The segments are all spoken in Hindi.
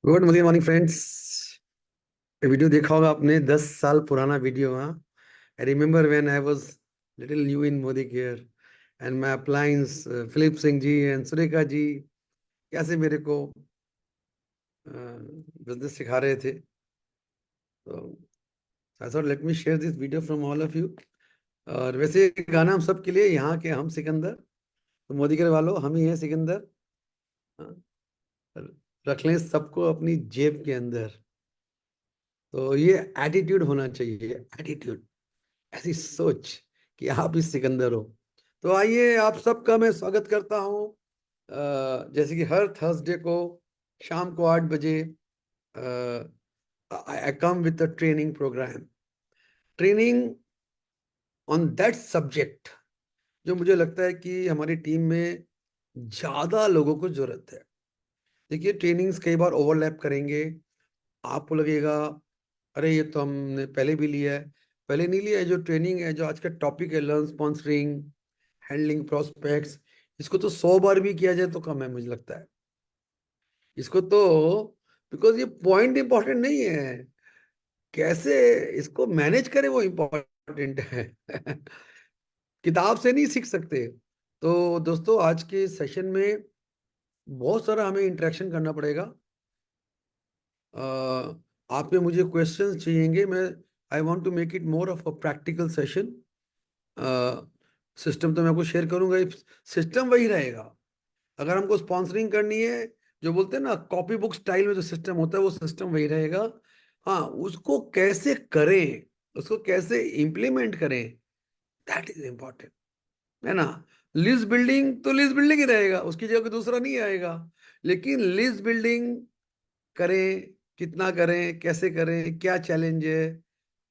Good morning morning friends. Video देखा होगा आपने, 10 साल पुराना वीडियो। हाँ, I remember when I was little new in Modicare and my appliance Philip Singh ji and Surekha ji कैसे मेरे को बिजनेस सिखा रहे थे। तो I thought let me share this video from all of you. और वैसे ये गाना हम सब के लिए, यहाँ के हम सिकंदर, तो मोदी केयर वालों हम ही हैं सिकंदर। हाँ, रख लें सबको अपनी जेब के अंदर। तो ये एटीट्यूड होना चाहिए, एटीट्यूड, ऐसी सोच कि आप ही सिकंदर हो। तो आइए, आप सबका मैं स्वागत करता हूँ। जैसे कि हर थर्सडे को शाम को 8 बजे I come with a training program, training on that subject जो मुझे लगता है कि हमारी टीम में ज्यादा लोगों को जरूरत है। देखिए, ट्रेनिंग्स कई बार ओवरलैप करेंगे, आपको लगेगा अरे ये तो हमने पहले भी लिया है। पहले नहीं लिया है। जो ट्रेनिंग है, जो आज का टॉपिक है, लर्न स्पॉन्सरिंग, हैंडलिंग प्रोस्पेक्ट्स, इसको तो 100 बार भी किया जाए तो कम है, मुझे लगता है। इसको तो, बिकॉज ये पॉइंट इंपॉर्टेंट नहीं है, कैसे इसको मैनेज करें वो इंपॉर्टेंट है। किताब से नहीं सीख सकते। तो दोस्तों, आज के सेशन में बहुत सारा हमें इंटरेक्शन करना पड़ेगा। आप में मुझे क्वेश्चंस चाहिएंगे। मैं I want to make it more of a practical session. System तो मैं आपको शेयर करूंगा, सिस्टम वही रहेगा। अगर हमको स्पॉन्सरिंग करनी है, जो बोलते हैं ना कॉपी बुक स्टाइल में जो सिस्टम होता है, वो सिस्टम वही रहेगा। हाँ, उसको कैसे करें, उसको कैसे इम्प्लीमेंट करें, दैट इज इम्पोर्टेंट, है ना। लिस्ट बिल्डिंग तो लिस्ट बिल्डिंग ही रहेगा, उसकी जगह कोई दूसरा नहीं आएगा। लेकिन लिस्ट बिल्डिंग करें, कितना करें, कैसे करें, क्या चैलेंज है,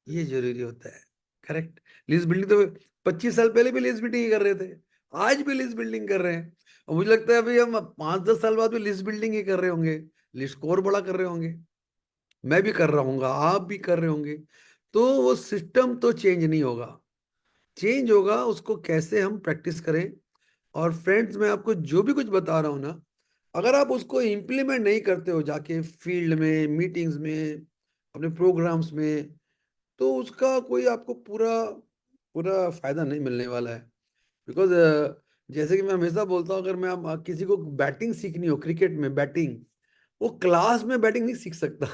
ये जरूरी होता है। करेक्ट। लिस्ट बिल्डिंग तो 25 साल पहले भी लिस्ट बिल्डिंग ही कर रहे थे, आज भी लिस्ट बिल्डिंग कर रहे हैं। और मुझे लगता है अभी हम 5-10 साल बाद भी लिस्ट बिल्डिंग ही कर रहे होंगे, लिस्ट स्कोर बड़ा कर रहे होंगे। मैं भी कर रहा हूँगा, आप भी कर रहे होंगे। तो वो सिस्टम तो चेंज नहीं होगा, चेंज होगा उसको कैसे हम प्रैक्टिस करें। और फ्रेंड्स, मैं आपको जो भी कुछ बता रहा हूँ ना, अगर आप उसको इम्प्लीमेंट नहीं करते हो जाके फील्ड में, मीटिंग्स में, अपने प्रोग्राम्स में, तो उसका कोई आपको पूरा पूरा फायदा नहीं मिलने वाला है। बिकॉज जैसे कि मैं हमेशा बोलता हूँ, अगर मैं किसी को बैटिंग सीखनी हो, क्रिकेट में बैटिंग, वो क्लास में बैटिंग नहीं सीख सकता।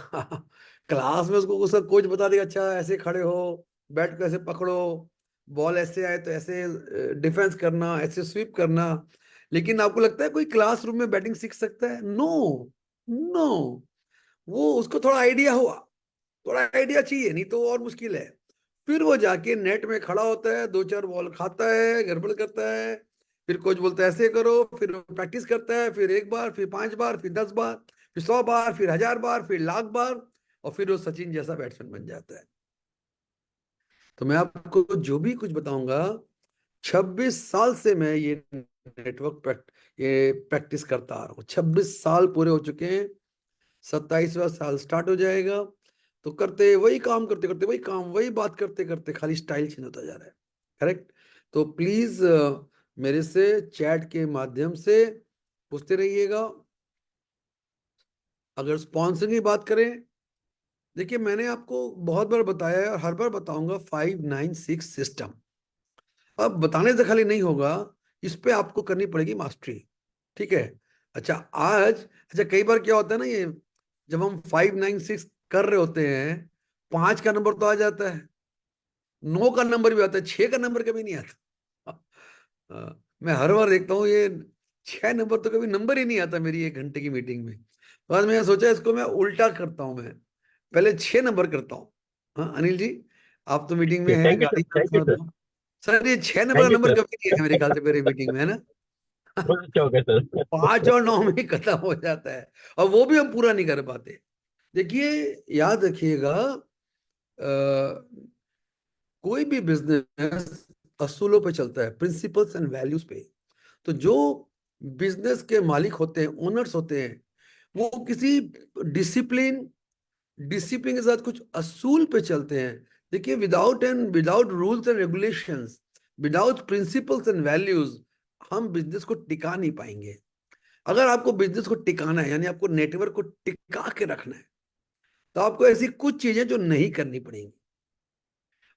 क्लास में उसको उसका कोच बता देगा, अच्छा ऐसे खड़े हो, बैट को ऐसे पकड़ो, बॉल ऐसे आए तो ऐसे डिफेंस करना, ऐसे स्वीप करना। लेकिन आपको लगता है कोई क्लासरूम में बैटिंग सीख सकता है? No, no. वो उसको थोड़ा आइडिया हुआ, थोड़ा आइडिया चाहिए, नहीं तो और मुश्किल है। फिर वो जाके नेट में खड़ा होता है, 2-4 बॉल खाता है, गड़बड़ करता है, फिर कोच बोलता है ऐसे करो, फिर प्रैक्टिस करता है, फिर 1 बार, फिर 5 बार, फिर 10 बार, फिर 100 बार, फिर 1000 बार, फिर लाख बार, और फिर वो सचिन जैसा बैट्समैन बन जाता है। तो मैं आपको जो भी कुछ बताऊंगा, 26 साल से मैं ये ये प्रैक्टिस करता आ रहा हूँ। 26 साल पूरे हो चुके हैं, 27वां साल स्टार्ट हो जाएगा। तो करते वही काम, करते करते वही काम, वही बात करते करते खाली स्टाइल चेंज होता जा रहा है। करेक्ट। तो प्लीज मेरे से चैट के माध्यम से पूछते रहिएगा। अगर स्पॉन्सर की बात करें, देखिए मैंने आपको बहुत बार बताया है और हर बार बताऊंगा, 596 सिस्टम। अब बताने से खाली नहीं होगा, इस पे आपको करनी पड़ेगी मास्टरी। ठीक है। अच्छा, अच्छा कई बार क्या होता है ना, ये जब हम 596 कर रहे होते हैं, 5 का नंबर तो आ जाता है, 9 का नंबर भी आता है, 6 का नंबर कभी नहीं आता। मैं हर बार देखता हूँ ये 6 नंबर तो कभी नंबर ही नहीं आता मेरी 1 घंटे की मीटिंग में। तो आज मैंने सोचा इसको मैं उल्टा करता हूँ, मैं पहले 6 नंबर करता हूँ। हाँ अनिल जी, आप तो मीटिंग में हैं, थैंक यू सर। गाड़ी थैंक यू चलाते सर। हो। सर ये 6 नंबर का थैंक यू नंबर सर। कभी नहीं है मेरे ख्याल से मेरी मीटिंग में, है ना। बहुत अच्छा हो गया सर। 5 और 9 में ही खत्म हो जाता है, और वो भी हम पूरा नहीं कर पाते। देखिए, याद रखिएगा, कोई भी बिजनेस असूलों पे चलता है, प्रिंसिपल्स एंड वैल्यूज पे। तो जो बिजनेस के मालिक होते हैं, ओनर्स होते हैं, वो किसी डिसिप्लिन डिसिप्लिन के साथ कुछ असूल पे चलते हैं। देखिए, without rules and regulations, without principles and values, हम बिजनेस को टिका नहीं पाएंगे। अगर आपको बिजनेस को टिकाना है, यानी आपको नेटवर्क को टिका के रखना है, तो आपको ऐसी कुछ चीजें जो नहीं करनी पड़ेंगी।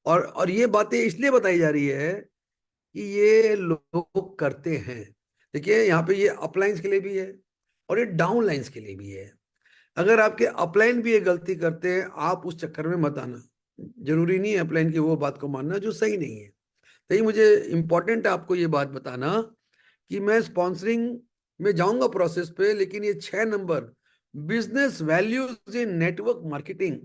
और ये बातें इसलिए बताई जा रही है कि ये लोग करते हैं। देखिए यहाँ पे ये अपलाइंस के लिए भी है और ये डाउनलाइंस के लिए भी है। अगर आपके अपलाइन भी ये गलती करते हैं, आप उस चक्कर में मत आना। जरूरी नहीं है अपलाइन की वो बात को मानना जो सही नहीं है। तो ये मुझे इंपॉर्टेंट है आपको ये बात बताना कि मैं स्पॉन्सरिंग में जाऊंगा प्रोसेस पे, लेकिन ये 6 number business values in network marketing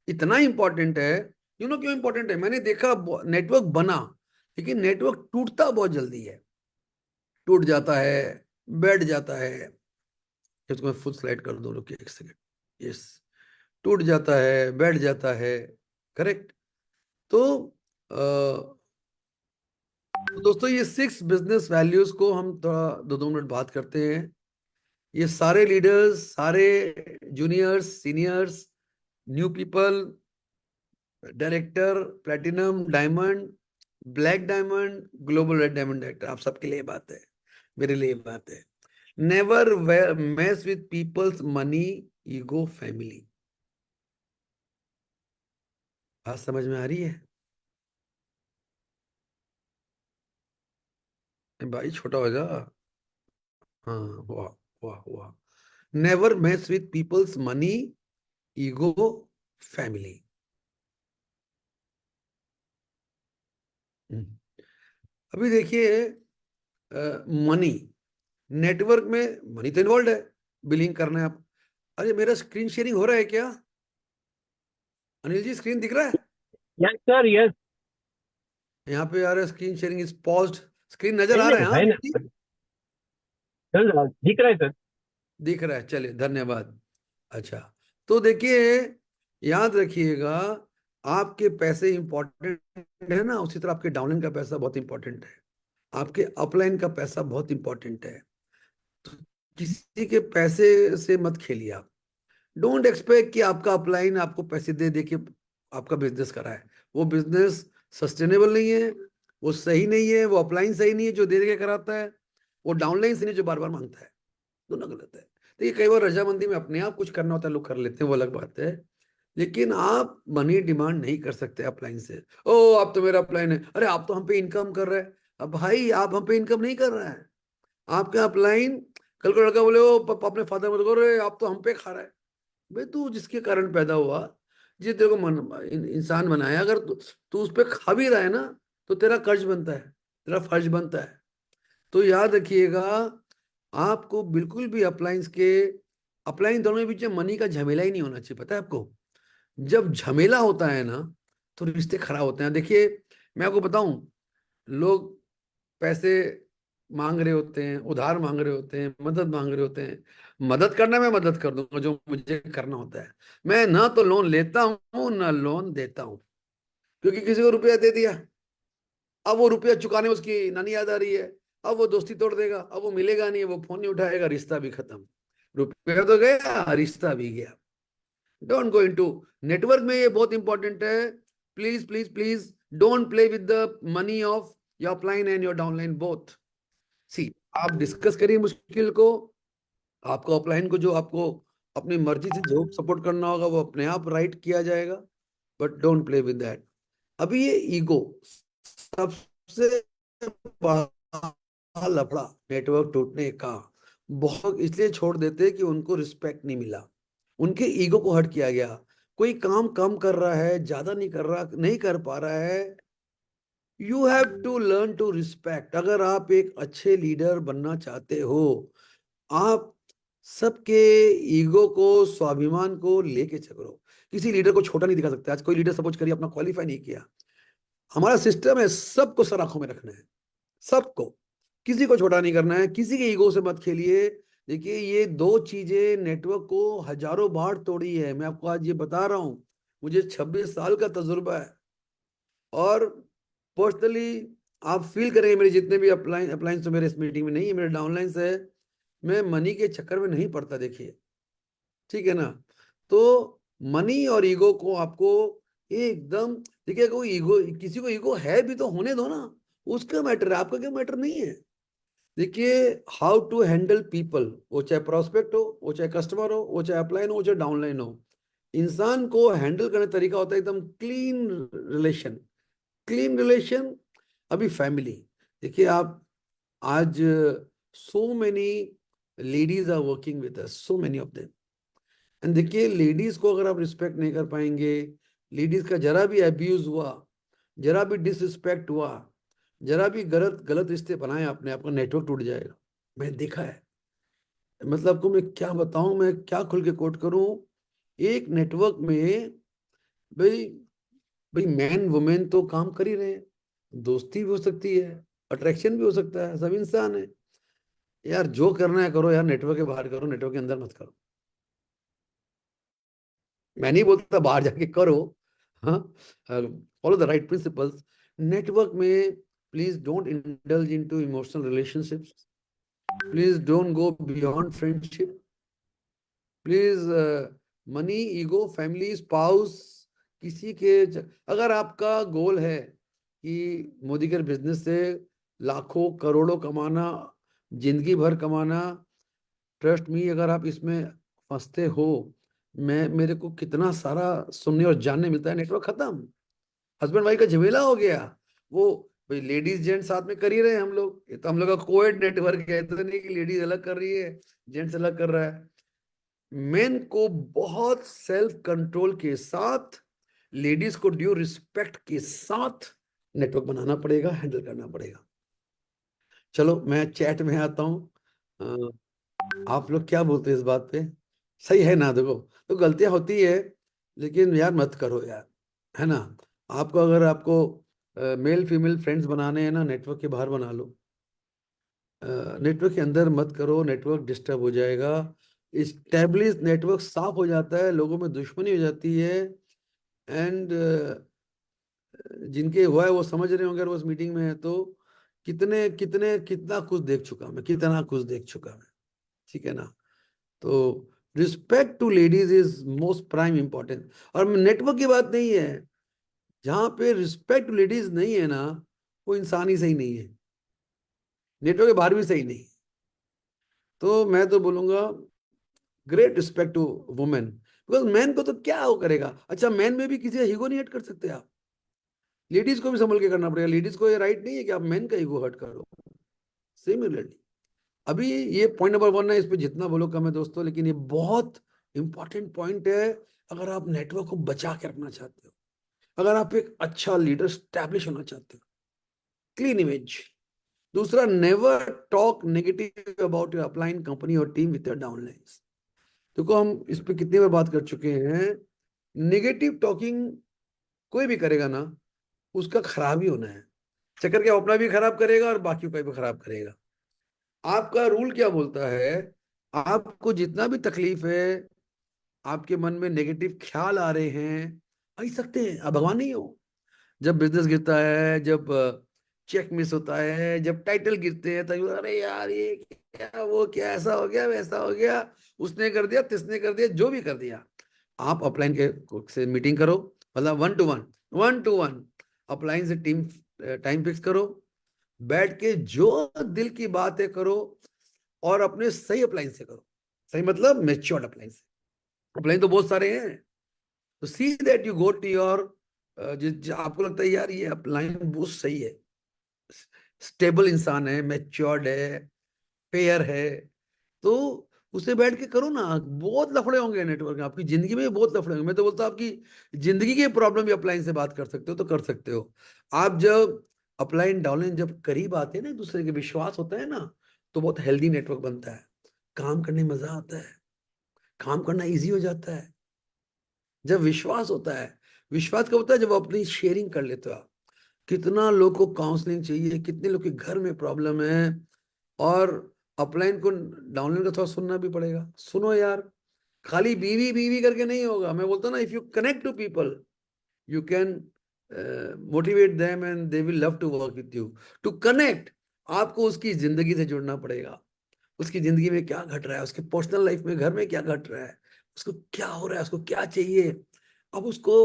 इतना इंपॉर्टेंट है। क्यों इंपॉर्टेंट है? मैंने देखा नेटवर्क बना, लेकिन नेटवर्क टूटता बहुत जल्दी है। टूट जाता है, बैठ जाता है। इसको मैं फुल स्लाइड कर दूं, रुकिए एक सेकेंड। यस, टूट जाता है, बैठ जाता है। करेक्ट। तो दोस्तों, ये 6 बिजनेस वैल्यूज को हम थोड़ा 2-2 मिनट बात करते हैं। ये सारे लीडर्स, सारे juniors, seniors, new people, director, platinum, diamond, black diamond, global red diamond director, आप सबके लिए बात है, मेरे लिए बात है। Never mess with peoples money, ego, family. बात समझ में आ रही है? भाई छोटा हो जा। हाँ, वाह, वाह, वाह। Never mess with peoples money, ego, family. अभी देखिए, मनी, नेटवर्क में मनी तो इन्वॉल्व है, बिलिंग करना है आप। अरे मेरा स्क्रीन शेयरिंग हो रहा है क्या? अनिल जी, स्क्रीन दिख रहा है? Yes sir, yes. यहाँ पे आ रहा है screen sharing is paused. Screen नजर नहीं आ रहा नहीं, है? हाँ है ना जी? सर, दिख रहा है सर। दिख रहा है, चलिए धन्यवाद। अच्छा, तो देखिए, याद रखिएगा, आपके पैसे इंपॉर्टेंट है ना, उसी तरह आपके डाउनलाइन का पैसा बहुत इंपॉर्टेंट है। आपके अपलाइन का पैसा बहुत इंपॉर्टेंट है। तो किसी के पैसे से मत खेलिए आप। डोंट एक्सपेक्ट कि आपका अपलाइन आपको पैसे दे दे के आपका बिजनेस कराए। वो बिजनेस सस्टेनेबल नहीं है, वो सही नहीं है। वो अपलाइन सही नहीं है जो दे दे के कराता है, वो डाउनलाइन सही नहीं जो बार बार मांगता है। दोनों गलत है। तो ये कई बार रजामंदी में अपने आप कुछ करना होता है, लोग कर लेते हैं, वो अलग बात है। लेकिन आप मनी डिमांड नहीं कर सकते अपलाइन से। ओ, आप तो मेरा अपलाइन है, अरे आप तो हम पे इनकम कर रहे हैं। अब भाई, आप हम पे इनकम नहीं कर रहे हैं। आपका अपलाइन, कल को लड़का बोले ओ अपने फादर मत करो, अरे आप तो हम पे खा रहा है। भाई, तू जिसके कारण पैदा हुआ, जिस तेरे को इंसान बनाया, अगर तू उस पर खा भी रहा है ना, तो तेरा कर्ज बनता है, तेरा फर्ज बनता है। तो याद रखिएगा, आपको बिल्कुल भी अपलाइन दोनों के बीच में मनी का झमेला ही नहीं होना चाहिए। पता है आपको, जब झमेला होता है ना, तो रिश्ते खराब होते हैं। देखिए, मैं आपको बताऊं, लोग पैसे मांग रहे होते हैं, उधार मांग रहे होते हैं, मदद मांग रहे होते हैं। मदद करना, मैं मदद कर दूंगा जो मुझे करना होता है। मैं ना तो लोन लेता हूं ना लोन देता हूं, क्योंकि किसी को रुपया दे दिया, अब वो रुपया चुकाने में उसकी नानी याद आ रही है। अब वो दोस्ती तोड़ देगा, अब वो मिलेगा नहीं, वो फोन नहीं उठाएगा, रिश्ता भी खत्म। रुपया तो गया, रिश्ता भी गया। डोंट गो इनटू, नेटवर्क में ये बहुत इंपॉर्टेंट है। Please please please, don't play with the money of your upline and your downline both. See, आप डिस्कस करिए मुश्किल को। आपको अपलाइन को जो आपको अपनी मर्जी से जो सपोर्ट करना होगा, वो अपने आप राइट किया जाएगा। But don't play with that. अभी ये ईगो सबसे बड़ा लफड़ा नेटवर्क टूटने का। बहुत इसलिए छोड़ देते कि उनको रिस्पेक्ट नहीं मिला, उनके ईगो को हर्ट किया गया। कोई काम कम कर रहा है, ज्यादा नहीं कर रहा, नहीं कर पा रहा है, you have to learn to respect. अगर आप एक अच्छे लीडर बनना चाहते हो, आप सबके ईगो को, स्वाभिमान को लेके चलो। किसी लीडर को छोटा नहीं दिखा सकते। आज कोई लीडर सपोज करिए अपना क्वालिफाई नहीं किया, हमारा सिस्टम है सबको सर आंखों में रखना है, सबको, किसी को छोटा नहीं करना है, किसी के ईगो से मत खेलिए। देखिए, ये दो चीजें नेटवर्क को हजारों बार तोड़ी है। मैं आपको आज ये बता रहा हूं, मुझे 26 साल का तजुर्बा है। और पर्सनली आप फील करेंगे, मेरे जितने भी अप्लायंस तो मेरे इस मीटिंग में नहीं है, मेरे डाउनलाइन है। मैं मनी के चक्कर में नहीं पड़ता, देखिए, ठीक है ना। तो मनी और ईगो को आपको एकदम, देखिए, कोई ईगो, किसी को ईगो है भी तो होने दो ना, उसका मैटर है, आपका क्या मैटर नहीं है। देखिए, हाउ टू हैंडल पीपल, वो चाहे प्रोस्पेक्ट हो, वो चाहे कस्टमर हो, वो चाहे अपलाइन हो, वो चाहे डाउनलाइन हो, इंसान को हैंडल करने का तरीका होता है एकदम क्लीन रिलेशन। Clean relation. अभी फैमिली, देखिए आप, आज so many ladies are working with us, so many of them. And देखिए, लेडीज को अगर आप रिस्पेक्ट नहीं कर पाएंगे, लेडीज का जरा भी अब्यूज हुआ, जरा भी डिसरिस्पेक्ट हुआ, जरा भी गलत गलत रिश्ते बनाए आपने, आपका नेटवर्क टूट जाएगा। मैं देखा है। मतलब आपको मैं क्या बताऊं, मैं क्या खुल के कोट करूं। एक नेटवर्क में, भाई, मैन वुमेन तो काम कर ही रहे हैं, दोस्ती भी हो सकती है, अट्रैक्शन भी हो सकता है, सब इंसान है। यार जो करना है करो यार, नेटवर्क के बाहर करो, नेटवर्क के अंदर मत करो। मैं नहीं बोलता बाहर जाके करो, हाँ, follow the right principles. Network में please don't indulge into emotional relationships, please don't go beyond friendship, please, money, ego, family, spouse, किसी के अगर आपका गोल है कि मोदी के बिजनेस से लाखों करोड़ों कमाना, जिंदगी भर कमाना, ट्रस्ट मी, अगर आप इसमें फंसते हो, मैं, मेरे को कितना सारा सुनने और जानने मिलता है, नेटवर्क खत्म, हस्बैंड वाइफ का झमेला हो गया। वो भाई लेडीज जेंट्स साथ में कर ही रहे हैं हम लोग, ये तो हम लोग का कोएड नेटवर्क है, तो नहीं कि लेडीज अलग कर रही है, जेंट्स अलग कर रहा है। मेन को बहुत सेल्फ कंट्रोल के साथ, लेडीज को ड्यू रिस्पेक्ट के साथ नेटवर्क बनाना पड़ेगा, हैंडल करना पड़ेगा। चलो मैं चैट में आता हूँ। आप लोग क्या बोलते हैं इस बात पे? सही है ना? देखो, तो गलतियां होती है, लेकिन यार मत करो यार, है ना? आपको अगर आपको मेल फीमेल फ्रेंड्स बनाने हैं ना, नेटवर्क के बाहर बना लो, नेटवर्क के अंदर मत करो, नेटवर्क डिस्टर्ब हो जाएगा। इस्टेब्लिश नेटवर्क साफ हो जाता है, लोगों में दुश्मनी हो जाती है। एंड जिनके हुआ है वो समझ रहे होंगे, अगर वो उस मीटिंग में है तो, कितने कितने कितना कुछ देख चुका मैं, कितना कुछ देख चुका मैं। ठीक है ना? तो respect to ladies is most prime important. और नेटवर्क की बात नहीं है, जहां पे रिस्पेक्ट टू लेडीज नहीं है ना, वो इंसान ही सही नहीं है, नेटवर्क के बाहर भी सही नहीं। तो मैं तो बोलूंगा, great respect to women, because man को तो क्या वो करेगा। अच्छा, मैन में भी किसी का ईगो नहीं हट कर सकते आप, लेडीज को भी संभल के करना पड़ेगा, लेडीज को ये राइट नहीं है कि आप मैन का ईगो हर्ट करो। सिमिलरली, अभी ये पॉइंट नंबर 1 है, इस पे जितना बोलो कम है दोस्तों, लेकिन ये बहुत इंपॉर्टेंट पॉइंट है। अगर आप नेटवर्क को बचा के रखना चाहते हो, अगर आप एक अच्छा लीडर स्टैब्लिश होना चाहते हो, क्लीन इमेज। दूसरा, never talk negative about your upline company और टीम विथ योर डाउनलाइंस। देखो, हम इस पे कितनी बार बात कर चुके हैं, नेगेटिव टॉकिंग कोई भी करेगा ना, उसका खराब ही होना है। चक्कर क्या, अपना भी खराब करेगा और बाकियों का भी खराब करेगा। आपका रूल क्या बोलता है? आपको जितना भी तकलीफ है, आपके मन में नेगेटिव ख्याल आ रहे हैं, आ ही सकते हैं, आप भगवान नहीं हो। जब बिजनेस गिरता है, जब चेक मिस होता है, जब टाइटल गिरते हैं, तब अरे यार ये क्या, वो क्या, ऐसा हो गया, वैसा हो गया, उसने कर दिया, तिसने कर दिया, जो भी कर दिया। आप अपलाइन के से मीटिंग करो, मतलब 1 to 1, 1 to 1 अपलाइन से टीम टाइम फिक्स करो, बैठ के जो दिल की बात है करो, और अपने सही अपलाइन से करो। सही मतलब मेच्योर्ड अपलाइन से। अपलाइन तो बहुत सारे हैं, तो see that you go to your, आपको लगता है यार ये अपलाइन बहुत सही है, स्टेबल इंसान है, मैच्योर्ड है, फेयर है, तो उसे बैठ के करो ना। बहुत लफड़े होंगे नेटवर्क में, आपकी जिंदगी में बहुत लफड़े होंगे। मैं तो बोलता हूँ आपकी जिंदगी के प्रॉब्लम भी अपलाइन से बात कर सकते हो तो कर सकते हो। आप जब अपलाइन डाउनलाइन जब करीब आते हैं ना, एक दूसरे के विश्वास होता है ना, तो बहुत हेल्दी नेटवर्क बनता है, काम करने में मजा आता है, काम करना इजी हो जाता है। जब विश्वास होता है, विश्वास कब होता है? जब अपनी शेयरिंग कर लेते हो आप। कितना लोग को काउंसलिंग चाहिए, कितने लोग के घर में प्रॉब्लम है, और अपलाइन को डाउनलाइन का थोड़ा सुनना भी पड़ेगा। सुनो यार, खाली बीवी बीवी करके नहीं होगा। मैं बोलता हूँ ना, if you connect to people, you can motivate them and they will love to work with you. To connect, आपको उसकी जिंदगी से जुड़ना पड़ेगा। उसकी जिंदगी में क्या घट रहा है, उसके पर्सनल लाइफ में, घर में क्या घट रहा है, उसको क्या हो रहा है, उसको क्या चाहिए। अब उसको,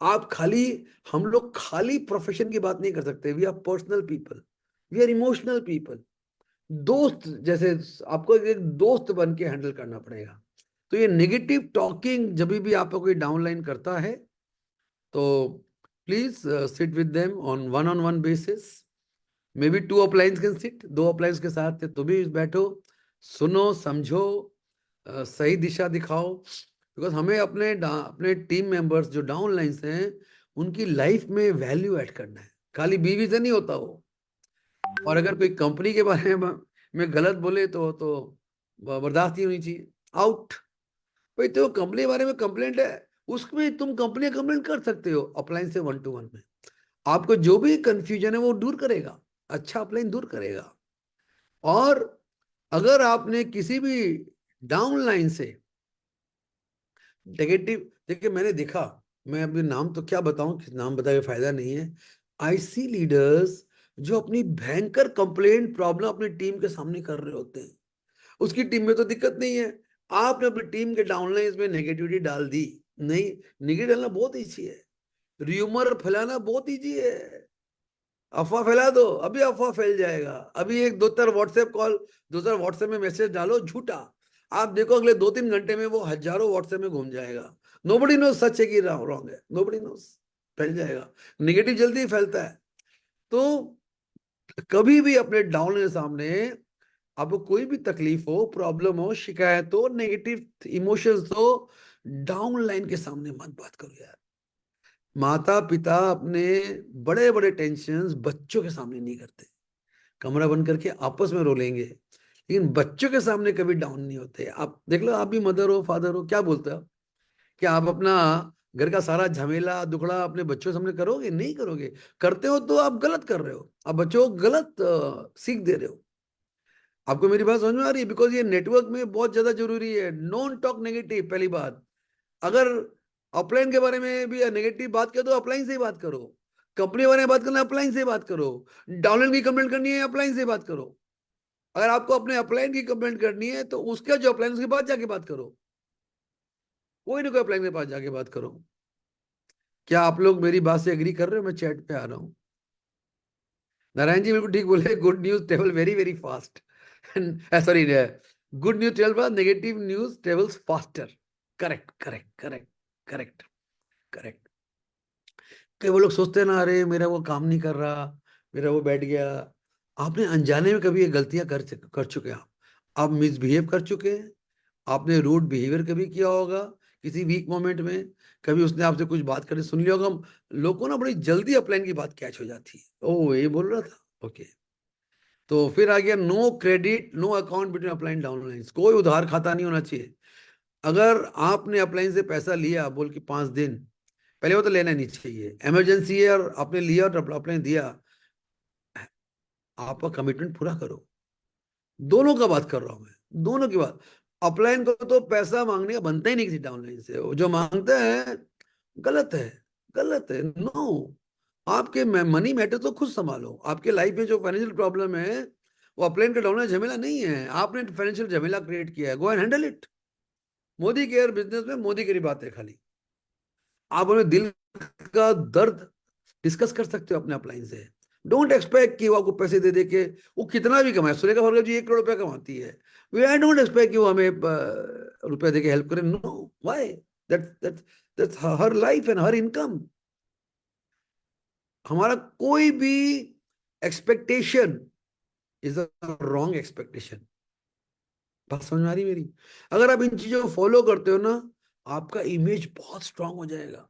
आप खाली, हम लोग खाली प्रोफेशन की बात नहीं कर सकते, we are personal people, we are emotional people. दोस्त जैसे, आपको एक दोस्त बन के हैंडल करना पड़ेगा। तो ये नेगेटिव टॉकिंग जब भी आपको कोई डाउनलाइन करता है, तो please sit with them on one basis. Maybe two uplines can sit, दो अपलाइंस के साथ तो भी बैठो, सुनो, समझो, सही दिशा दिखाओ। बिकॉज हमें अपने टीम मेंबर्स जो डाउन लाइन्स हैं, उनकी लाइफ में वैल्यू ऐड करना है, खाली बीवी से नहीं होता वो। और अगर कोई कंपनी के बारे में गलत बोले तो बर्दाश्त ही होनी चाहिए, आउट। भाई तो कंपनी के बारे में कंप्लेंट है, उसमें तुम कंपनी कंप्लेंट कर सकते हो अपलाइन से 1 to 1 में। आपको जो भी कंफ्यूजन है वो दूर करेगा, अच्छा अपलाइन दूर करेगा। और अगर आपने किसी भी डाउन लाइन से नेगेटिव, देखिए मैंने देखा, मैं अभी नाम तो क्या बताऊं, नाम बता के फायदा नहीं है। आई सी लीडर्स जो अपनी भयंकर कंप्लेंट प्रॉब्लम अपनी टीम के सामने कर रहे होते हैं। उसकी टीम में तो दिक्कत नहीं है, आपने अपनी टीम के डाउनलाइन में नेगेटिविटी डाल दी। नहीं, नेगेटिव डालना बहुत ईजी है, र्यूमर फैलाना बहुत ईजी है। अफवाह फैला दो, अभी अफवाह फैल जाएगा। अभी एक दो चार व्हाट्सएप कॉल, दो चार व्हाट्सएप में मैसेज डालो झूठा, आप देखो अगले 2-3 घंटे में वो हजारों व्हाट्सएप में घूम जाएगा। नोबडी नोज सच है कि रॉन्ग है, नोबडी नोज, फैल जाएगा। नेगेटिव जल्दी ही फैलता है। तो कभी भी अपने डाउन के सामने आपको कोई भी तकलीफ हो, प्रॉब्लम हो, शिकायत हो, नेगेटिव इमोशंस हो, डाउन लाइन के सामने मत बात करो यार। माता पिता अपने बड़े बड़े टेंशन बच्चों के सामने नहीं करते, कमरा बंद करके आपस में रो लेंगे, लेकिन बच्चों के सामने कभी डाउन नहीं होते। आप देख लो, आप भी मदर हो, फादर हो, क्या बोलते हो? क्या आप अपना घर का सारा झमेला दुखड़ा अपने बच्चों के सामने करोगे? नहीं करोगे। करते हो तो आप गलत कर रहे हो, आप बच्चों को गलत सीख दे रहे हो। आपको मेरी बात समझ में आ रही है? बिकॉज ये नेटवर्क में बहुत ज्यादा जरूरी है, नॉन टॉक नेगेटिव। पहली बात, अगर अपलाइन के बारे में भी नेगेटिव बात कर दो, अपलाइन से ही बात करो। कंपनी के बारे में बात करना, अपलाइन से बात करो। डाउनलाइन की कंप्लेंट करनी है, अपलाइन से बात करो। अगर आपको अपने अपलाइन की कंप्लेंट करनी है तो उसका जो अपलाइन, उसके बाद जाके बात करो। कोई ना कोई अपलाइन के पास जाके बात करो। क्या आप लोग मेरी बात से एग्री कर रहे हो? मैं चैट पे आ रहा हूँ। नारायण जी बिल्कुल ठीक बोले, good news travel very very fast. Sorry, good news travel fast, negative news travels faster. Correct correct correct correct correct. कई वो लोग सोचते हैं ना, अरे मेरा वो काम नहीं कर रहा, मेरा वो बैठ गया। आपने अनजाने में कभी ये गलतियां कर चुके हैं। आप मिसबिहेव कर चुके हैं, आपने रूड बिहेवियर कभी किया होगा किसी वीक मोमेंट में, कभी उसने आपसे कुछ बात करके सुन लिया होगा। लोगों को ना बड़ी जल्दी अपलाइन की बात कैच हो जाती है, ओ ये बोल रहा था, ओके। तो फिर आ गया no credit no account between upline downline, कोई उधार खाता नहीं होना चाहिए। अगर आपने अपलाइन से पैसा लिया बोल के 5 दिन पहले, वो तो लेना नहीं चाहिए, इमरजेंसी है और आपने लिया और अपलाइन दिया, आपका कमिटमेंट पूरा करो। दोनों का बात कर रहा हूं मैं, दोनों की बात। अपलाइन को तो पैसा मांगने का बनता ही नहीं किसी डाउनलाइन से, वो जो मांगता है गलत है, गलत है। नो, आपके मनी मैटर तो खुद संभालो। आपके लाइफ में जो फाइनेंशियल प्रॉब्लम है, वो अपलाइन का डाउनलाइन झमेला नहीं है, आपने फाइनेंशियल झमेला क्रिएट किया है, go and handle it. Modi care business में मोदी की बात है खाली। आप उन्हें दिल का दर्द डिस्कस कर सकते हो अपने अपलाइन से। डोंट एक्सपेक्ट कि वो आपको पैसे दे दे के, वो कितना भी कमाए, सुरेखा फॉरगेव जी 1 करोड़ रुपया कमाती है, वी आई डोंट एक्सपेक्ट कि वो हमें रुपया दे के हेल्प करे। No, why? That's her life and her income. हमारा कोई भी expectation is a wrong expectation. बात समझ में आ रही मेरी? अगर आप इन चीजों को फॉलो करते हो ना, आपका इमेज बहुत स्ट्रांग हो जाएगा।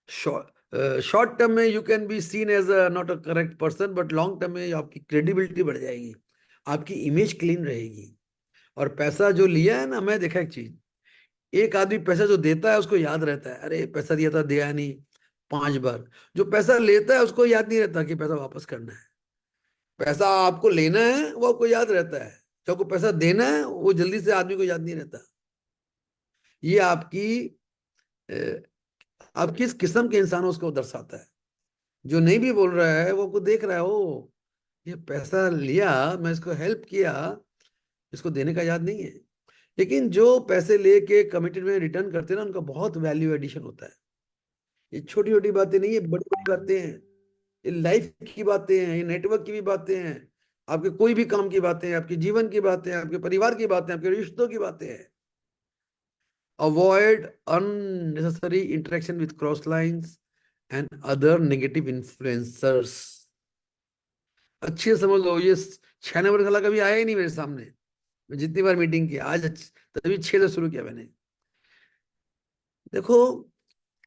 शॉर्ट टर्म में you can be seen as a not a correct person, but long term में आपकी क्रेडिबिलिटी बढ़ जाएगी, आपकी इमेज क्लीन रहेगी। और पैसा जो लिया है ना, मैं देखा एक चीज, एक आदमी पैसा जो देता है उसको याद रहता है, अरे पैसा दिया था, दिया नहीं 5 बार। जो पैसा लेता है उसको याद नहीं रहता कि पैसा वापस करना है। पैसा आपको लेना है वो आपको याद रहता है, जो आपको पैसा देना है वो जल्दी से आदमी को याद नहीं रहता। ये आपकी आप किस किस्म के इंसान हो उसको दर्शाता है। जो नहीं भी बोल रहा है वो आपको देख रहा है, ओ ये पैसा लिया, मैं इसको हेल्प किया, इसको देने का याद नहीं है। लेकिन जो पैसे लेके कमिटेड में रिटर्न करते हैं ना, उनका बहुत वैल्यू एडिशन होता है। ये छोटी छोटी बातें नहीं है, बड़ी बड़ी बातें हैं। ये लाइफ की बातें हैं, ये नेटवर्क की भी बातें हैं। आपके कोई भी काम की बातें, आपके जीवन की बातें, आपके परिवार की बातें, आपके रिश्तों की बातें हैं। Avoid unnecessary interaction with cross lines and other negative influencers. अच्छे से समझ लो, ये 6 नंबर साला कभी आया ही नहीं मेरे सामने। मैं जितनी बार मीटिंग की आज, तभी 6 से शुरू किया मैंने। देखो,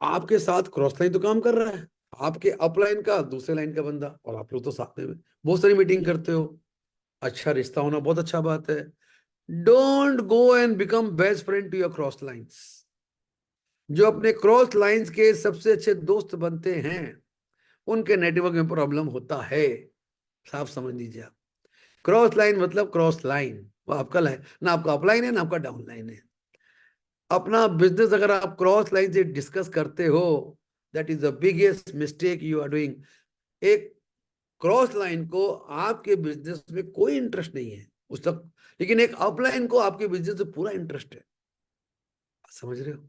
आपके साथ क्रॉस लाइन तो काम कर रहा है, आपके अपलाइन का दूसरे लाइन का बंदा, और आप लोग तो साथ में बहुत सारी मीटिंग करते हो। अच्छा रिश्ता होना बहुत अच्छा बात है। Don't go and become best friend to your cross lines. जो अपने क्रॉस लाइंस के सबसे अच्छे दोस्त बनते हैं, उनके नेटवर्क में प्रॉब्लम होता है। साफ समझ लीजिए आप। क्रॉस लाइन मतलब क्रॉस लाइन, वो आपका लाइन ना, आपका अपलाइन है ना आपका डाउन लाइन है। अपना बिजनेस अगर आप क्रॉस लाइन से डिस्कस करते हो, that is the biggest mistake you are doing. एक क्रॉस लाइन को आपके बिजनेस में कोई इंटरेस्ट नहीं है उस तक, लेकिन एक अपलाइन को आपके बिजनेस में पूरा इंटरेस्ट है। समझ रहे हो?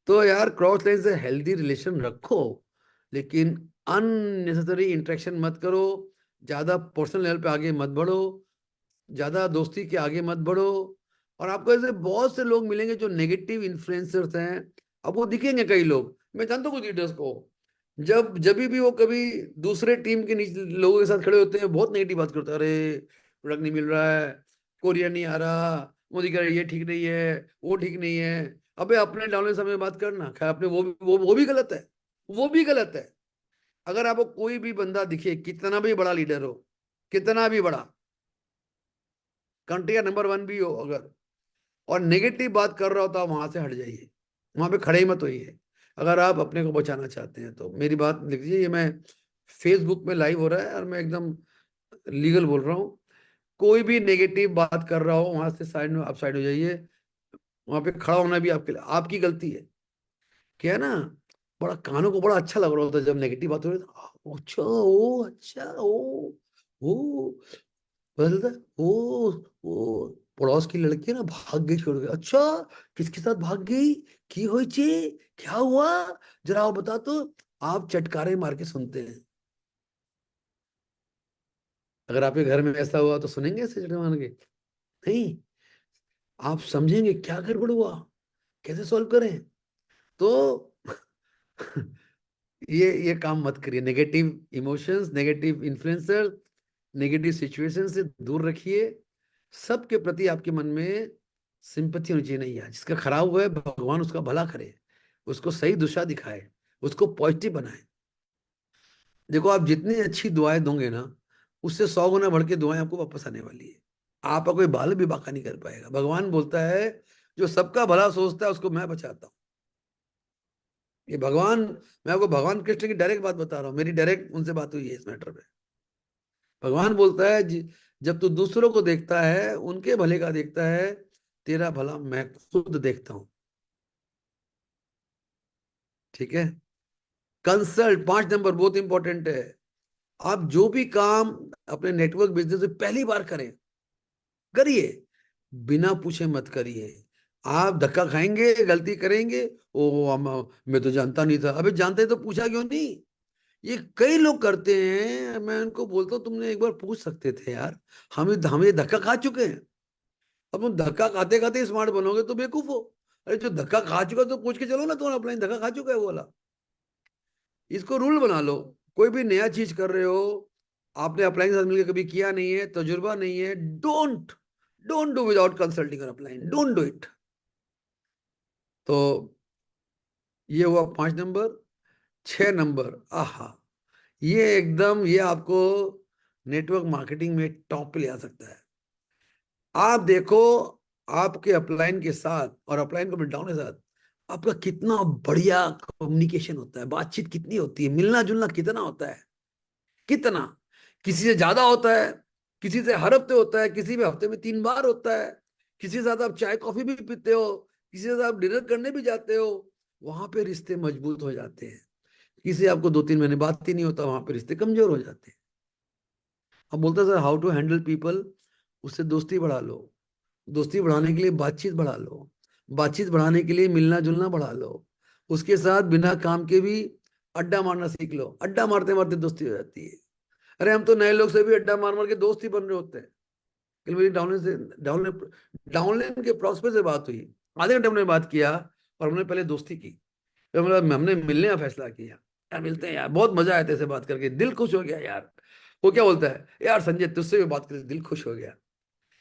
तो यार, क्रॉस लाइन से हेल्दी रिलेशन रखो, लेकिन अननेसेसरी इंटरेक्शन मत करो। ज्यादा पर्सनल लेवल पे आगे मत बढ़ो, ज्यादा दोस्ती के आगे मत बढ़ो। और आपको ऐसे बहुत से लोग मिलेंगे जो नेगेटिव इन्फ्लुएंसर्स हैं। आपको दिखेंगे कई लोग, मैं जानता हूँ कुछ लीडर्स को, जब जब भी वो कभी दूसरे टीम के नीचे लोगों के साथ खड़े होते हैं, बहुत नेगेटिव बात करते हैं। अरे, प्रोडक्ट नहीं मिल रहा है, कोरियर नहीं आ रहा, मोदी कह रहा है ये ठीक नहीं है, वो ठीक नहीं है। अबे, अपने डाउनलाइन समय बात करना, खैर अपने वो भी गलत है। वो भी गलत है। अगर आपको कोई भी बंदा दिखे, कितना भी बड़ा लीडर हो, कितना भी बड़ा, कंट्री का नंबर 1 भी हो अगर, और नेगेटिव बात कर रहा हो, तो आप वहां से हट जाइए, वहां पे खड़े ही मत होइए। अगर आप अपने को बचाना चाहते हैं तो मेरी बात लिख लीजिए। ये मैं फेसबुक में लाइव हो रहा है और मैं एकदम लीगल बोल रहा हूँ। कोई भी नेगेटिव बात कर रहा हो, वहां से साइड में आप साइड हो जाइए। वहां पे खड़ा होना भी आपके लिए आपकी गलती है। क्या है ना, बड़ा कानों को बड़ा अच्छा लग रहा होता है जब नेगेटिव बात हो रही है, तो, अच्छा ओ, अच्छा ओ बदलता है, ओ पड़ोस की लड़की ना भाग गई छोड़ के, अच्छा किसके साथ भाग गई, की हुई ची, क्या हुआ, जरा आप बता तो। आप चटकारे मार के सुनते हैं। अगर आपके घर में ऐसा हुआ तो सुनेंगे ऐसे चटकारे मार के? नहीं। आप समझेंगे क्या गड़बड़ हुआ, कैसे सॉल्व करें। तो ये काम मत करिए। Negative emotions, negative influencer, negative situation से दूर रखिए। सबके प्रति आपके मन में सिंपथी होनी चाहिए। नहीं यार, जिसका खराब हुआ है, भगवान उसका भला करे, उसको सही दिशा दिखाए, उसको पॉजिटिव बनाए। देखो, आप जितनी अच्छी दुआएं दोगे ना, उससे 100 गुना बढ़ के दुआएं आपको वापस आने वाली है। आपका कोई बाल भी बाका नहीं कर पाएगा। भगवान बोलता है, जो सबका भला सोचता है उसको मैं बचाता हूँ। ये भगवान, मैं आपको भगवान कृष्ण की डायरेक्ट बात बता रहा हूँ, मेरी डायरेक्ट उनसे बात हुई है इस मैटर पे। भगवान बोलता है, जब तू दूसरों को देखता है, उनके भले का देखता है, तेरा भला मैं खुद देखता हूं। ठीक है? कंसल्ट, 5 नंबर बहुत इंपॉर्टेंट है। आप जो भी काम अपने नेटवर्क बिजनेस में पहली बार करें, करिए, बिना पूछे मत करिए। आप धक्का खाएंगे, गलती करेंगे, मैं तो जानता नहीं था। अबे, जानते तो पूछा क्यों नहीं? ये कई लोग करते हैं। मैं उनको बोलता हूँ, तुमने एक बार पूछ सकते थे यार। हम ये धक्का खा चुके हैं। अब तुम धक्का खाते खाते स्मार्ट बनोगे तो बेवकूफ हो। अरे, जो धक्का खा चुका तो पूछ के चलो ना, तुम्हारा अपना धक्का खा चुका है वो वाला। इसको रूल बना लो। कोई भी नया चीज कर रहे हो, आपने अपलाइन के साथ मिलकर कभी किया नहीं है, तजुर्बा नहीं है, don't don't do without consulting upline, don't do it. तो ये हुआ 5 नंबर। 6 नंबर, आहा, ये एकदम, ये आपको नेटवर्क मार्केटिंग में टॉप पे ले आ सकता है। आप देखो, आपके अपलाइन के साथ और अपलाइन को डाउन के साथ आपका कितना बढ़िया कम्युनिकेशन होता है, बातचीत कितनी होती है, मिलना जुलना कितना होता है, कितना। किसी से ज्यादा होता है, किसी से हर हफ्ते होता है, किसी में हफ्ते में 3 बार होता है, किसी के साथ आप चाय कॉफी भी पीते हो, किसी के साथ आप डिनर करने भी जाते हो। वहां पे रिश्ते मजबूत हो जाते हैं। किसी से आपको 2-3 महीने बात ही नहीं होता, वहां पे रिश्ते कमजोर हो जाते हैं। हम बोलते हैं sir, how to handle people. उससे दोस्ती बढ़ा लो, दोस्ती बढ़ाने के लिए बातचीत बढ़ा लो, बातचीत बढ़ाने के लिए मिलना जुलना बढ़ा लो, उसके साथ बिना काम के भी अड्डा मारना सीख लो। अड्डा मारते मारते दोस्ती हो जाती है। अरे हम तो नए लोग से भी अड्डा मार मार के दोस्त ही बन रहे होते हैं। कल मेरी डाउनलाइन डाउनलाइन के प्रॉस्पेक्ट से बात हुई, आधे घंटे हमने बात किया और हमने पहले दोस्ती की, फिर मतलब हमने मिलने का फैसला किया। यार मिलते हैं यार, बहुत मजा आया तेरे से बात करके, दिल खुश हो गया यार। वो क्या बोलता है, यार संजय तुझसे भी बात करके दिल खुश हो गया।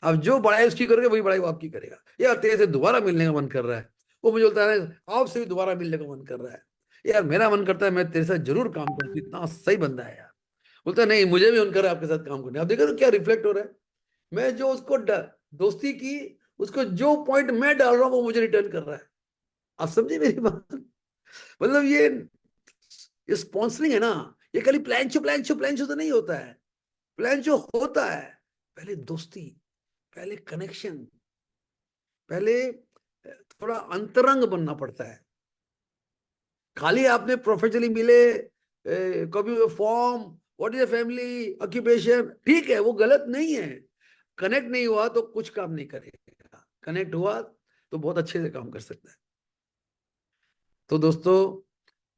अब जो बड़ाई उसकी करोगे वही बड़ाई वो आपकी करेगा। यार तेरे से दोबारा मिलने का मन कर रहा है। वो मुझे बोलता है आपसे भी दोबारा मिलने का मन कर रहा है। यार मेरा मन करता है मैं तेरे साथ जरूर काम करूँ, इतना सही बंदा है यार। बोलता है नहीं मुझे भी मन कर रहा है आपके साथ काम करने। अब देखो तो क्या रिफ्लेक्ट हो रहा है। मैं जो उसको दोस्ती की, उसको जो पॉइंट मैं डाल रहा हूँ वो मुझे रिटर्न कर रहा है। आप समझे मेरी बात। मतलब ये स्पॉन्सरिंग है ना, ये खाली प्लान शो तो नहीं होता है। प्लान शो होता है, पहले दोस्ती, पहले कनेक्शन, पहले थोड़ा अंतरंग बनना पड़ता है। खाली आपने प्रोफेशनली मिले, कभी form, what is family occupation, ठीक है वो गलत नहीं है। कनेक्ट नहीं हुआ तो कुछ काम नहीं करेगा, कनेक्ट हुआ तो बहुत अच्छे से काम कर सकता है। तो दोस्तों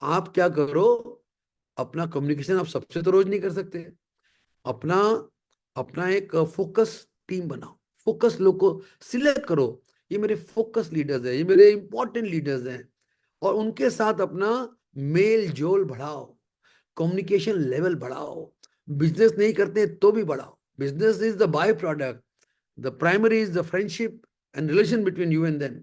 आप क्या करो, अपना कम्युनिकेशन आप सबसे तो रोज नहीं कर सकते। अपना अपना एक फोकस टीम बनाओ, फोकस लोग को सिलेक्ट करो। ये मेरे फोकस लीडर्स हैं, ये मेरे इंपॉर्टेंट लीडर्स हैं, और उनके साथ अपना मेल जोल बढ़ाओ, कम्युनिकेशन लेवल बढ़ाओ। बिजनेस नहीं करते तो भी बढ़ाओ। Business is the by product, the primary is the friendship and relation between you and them.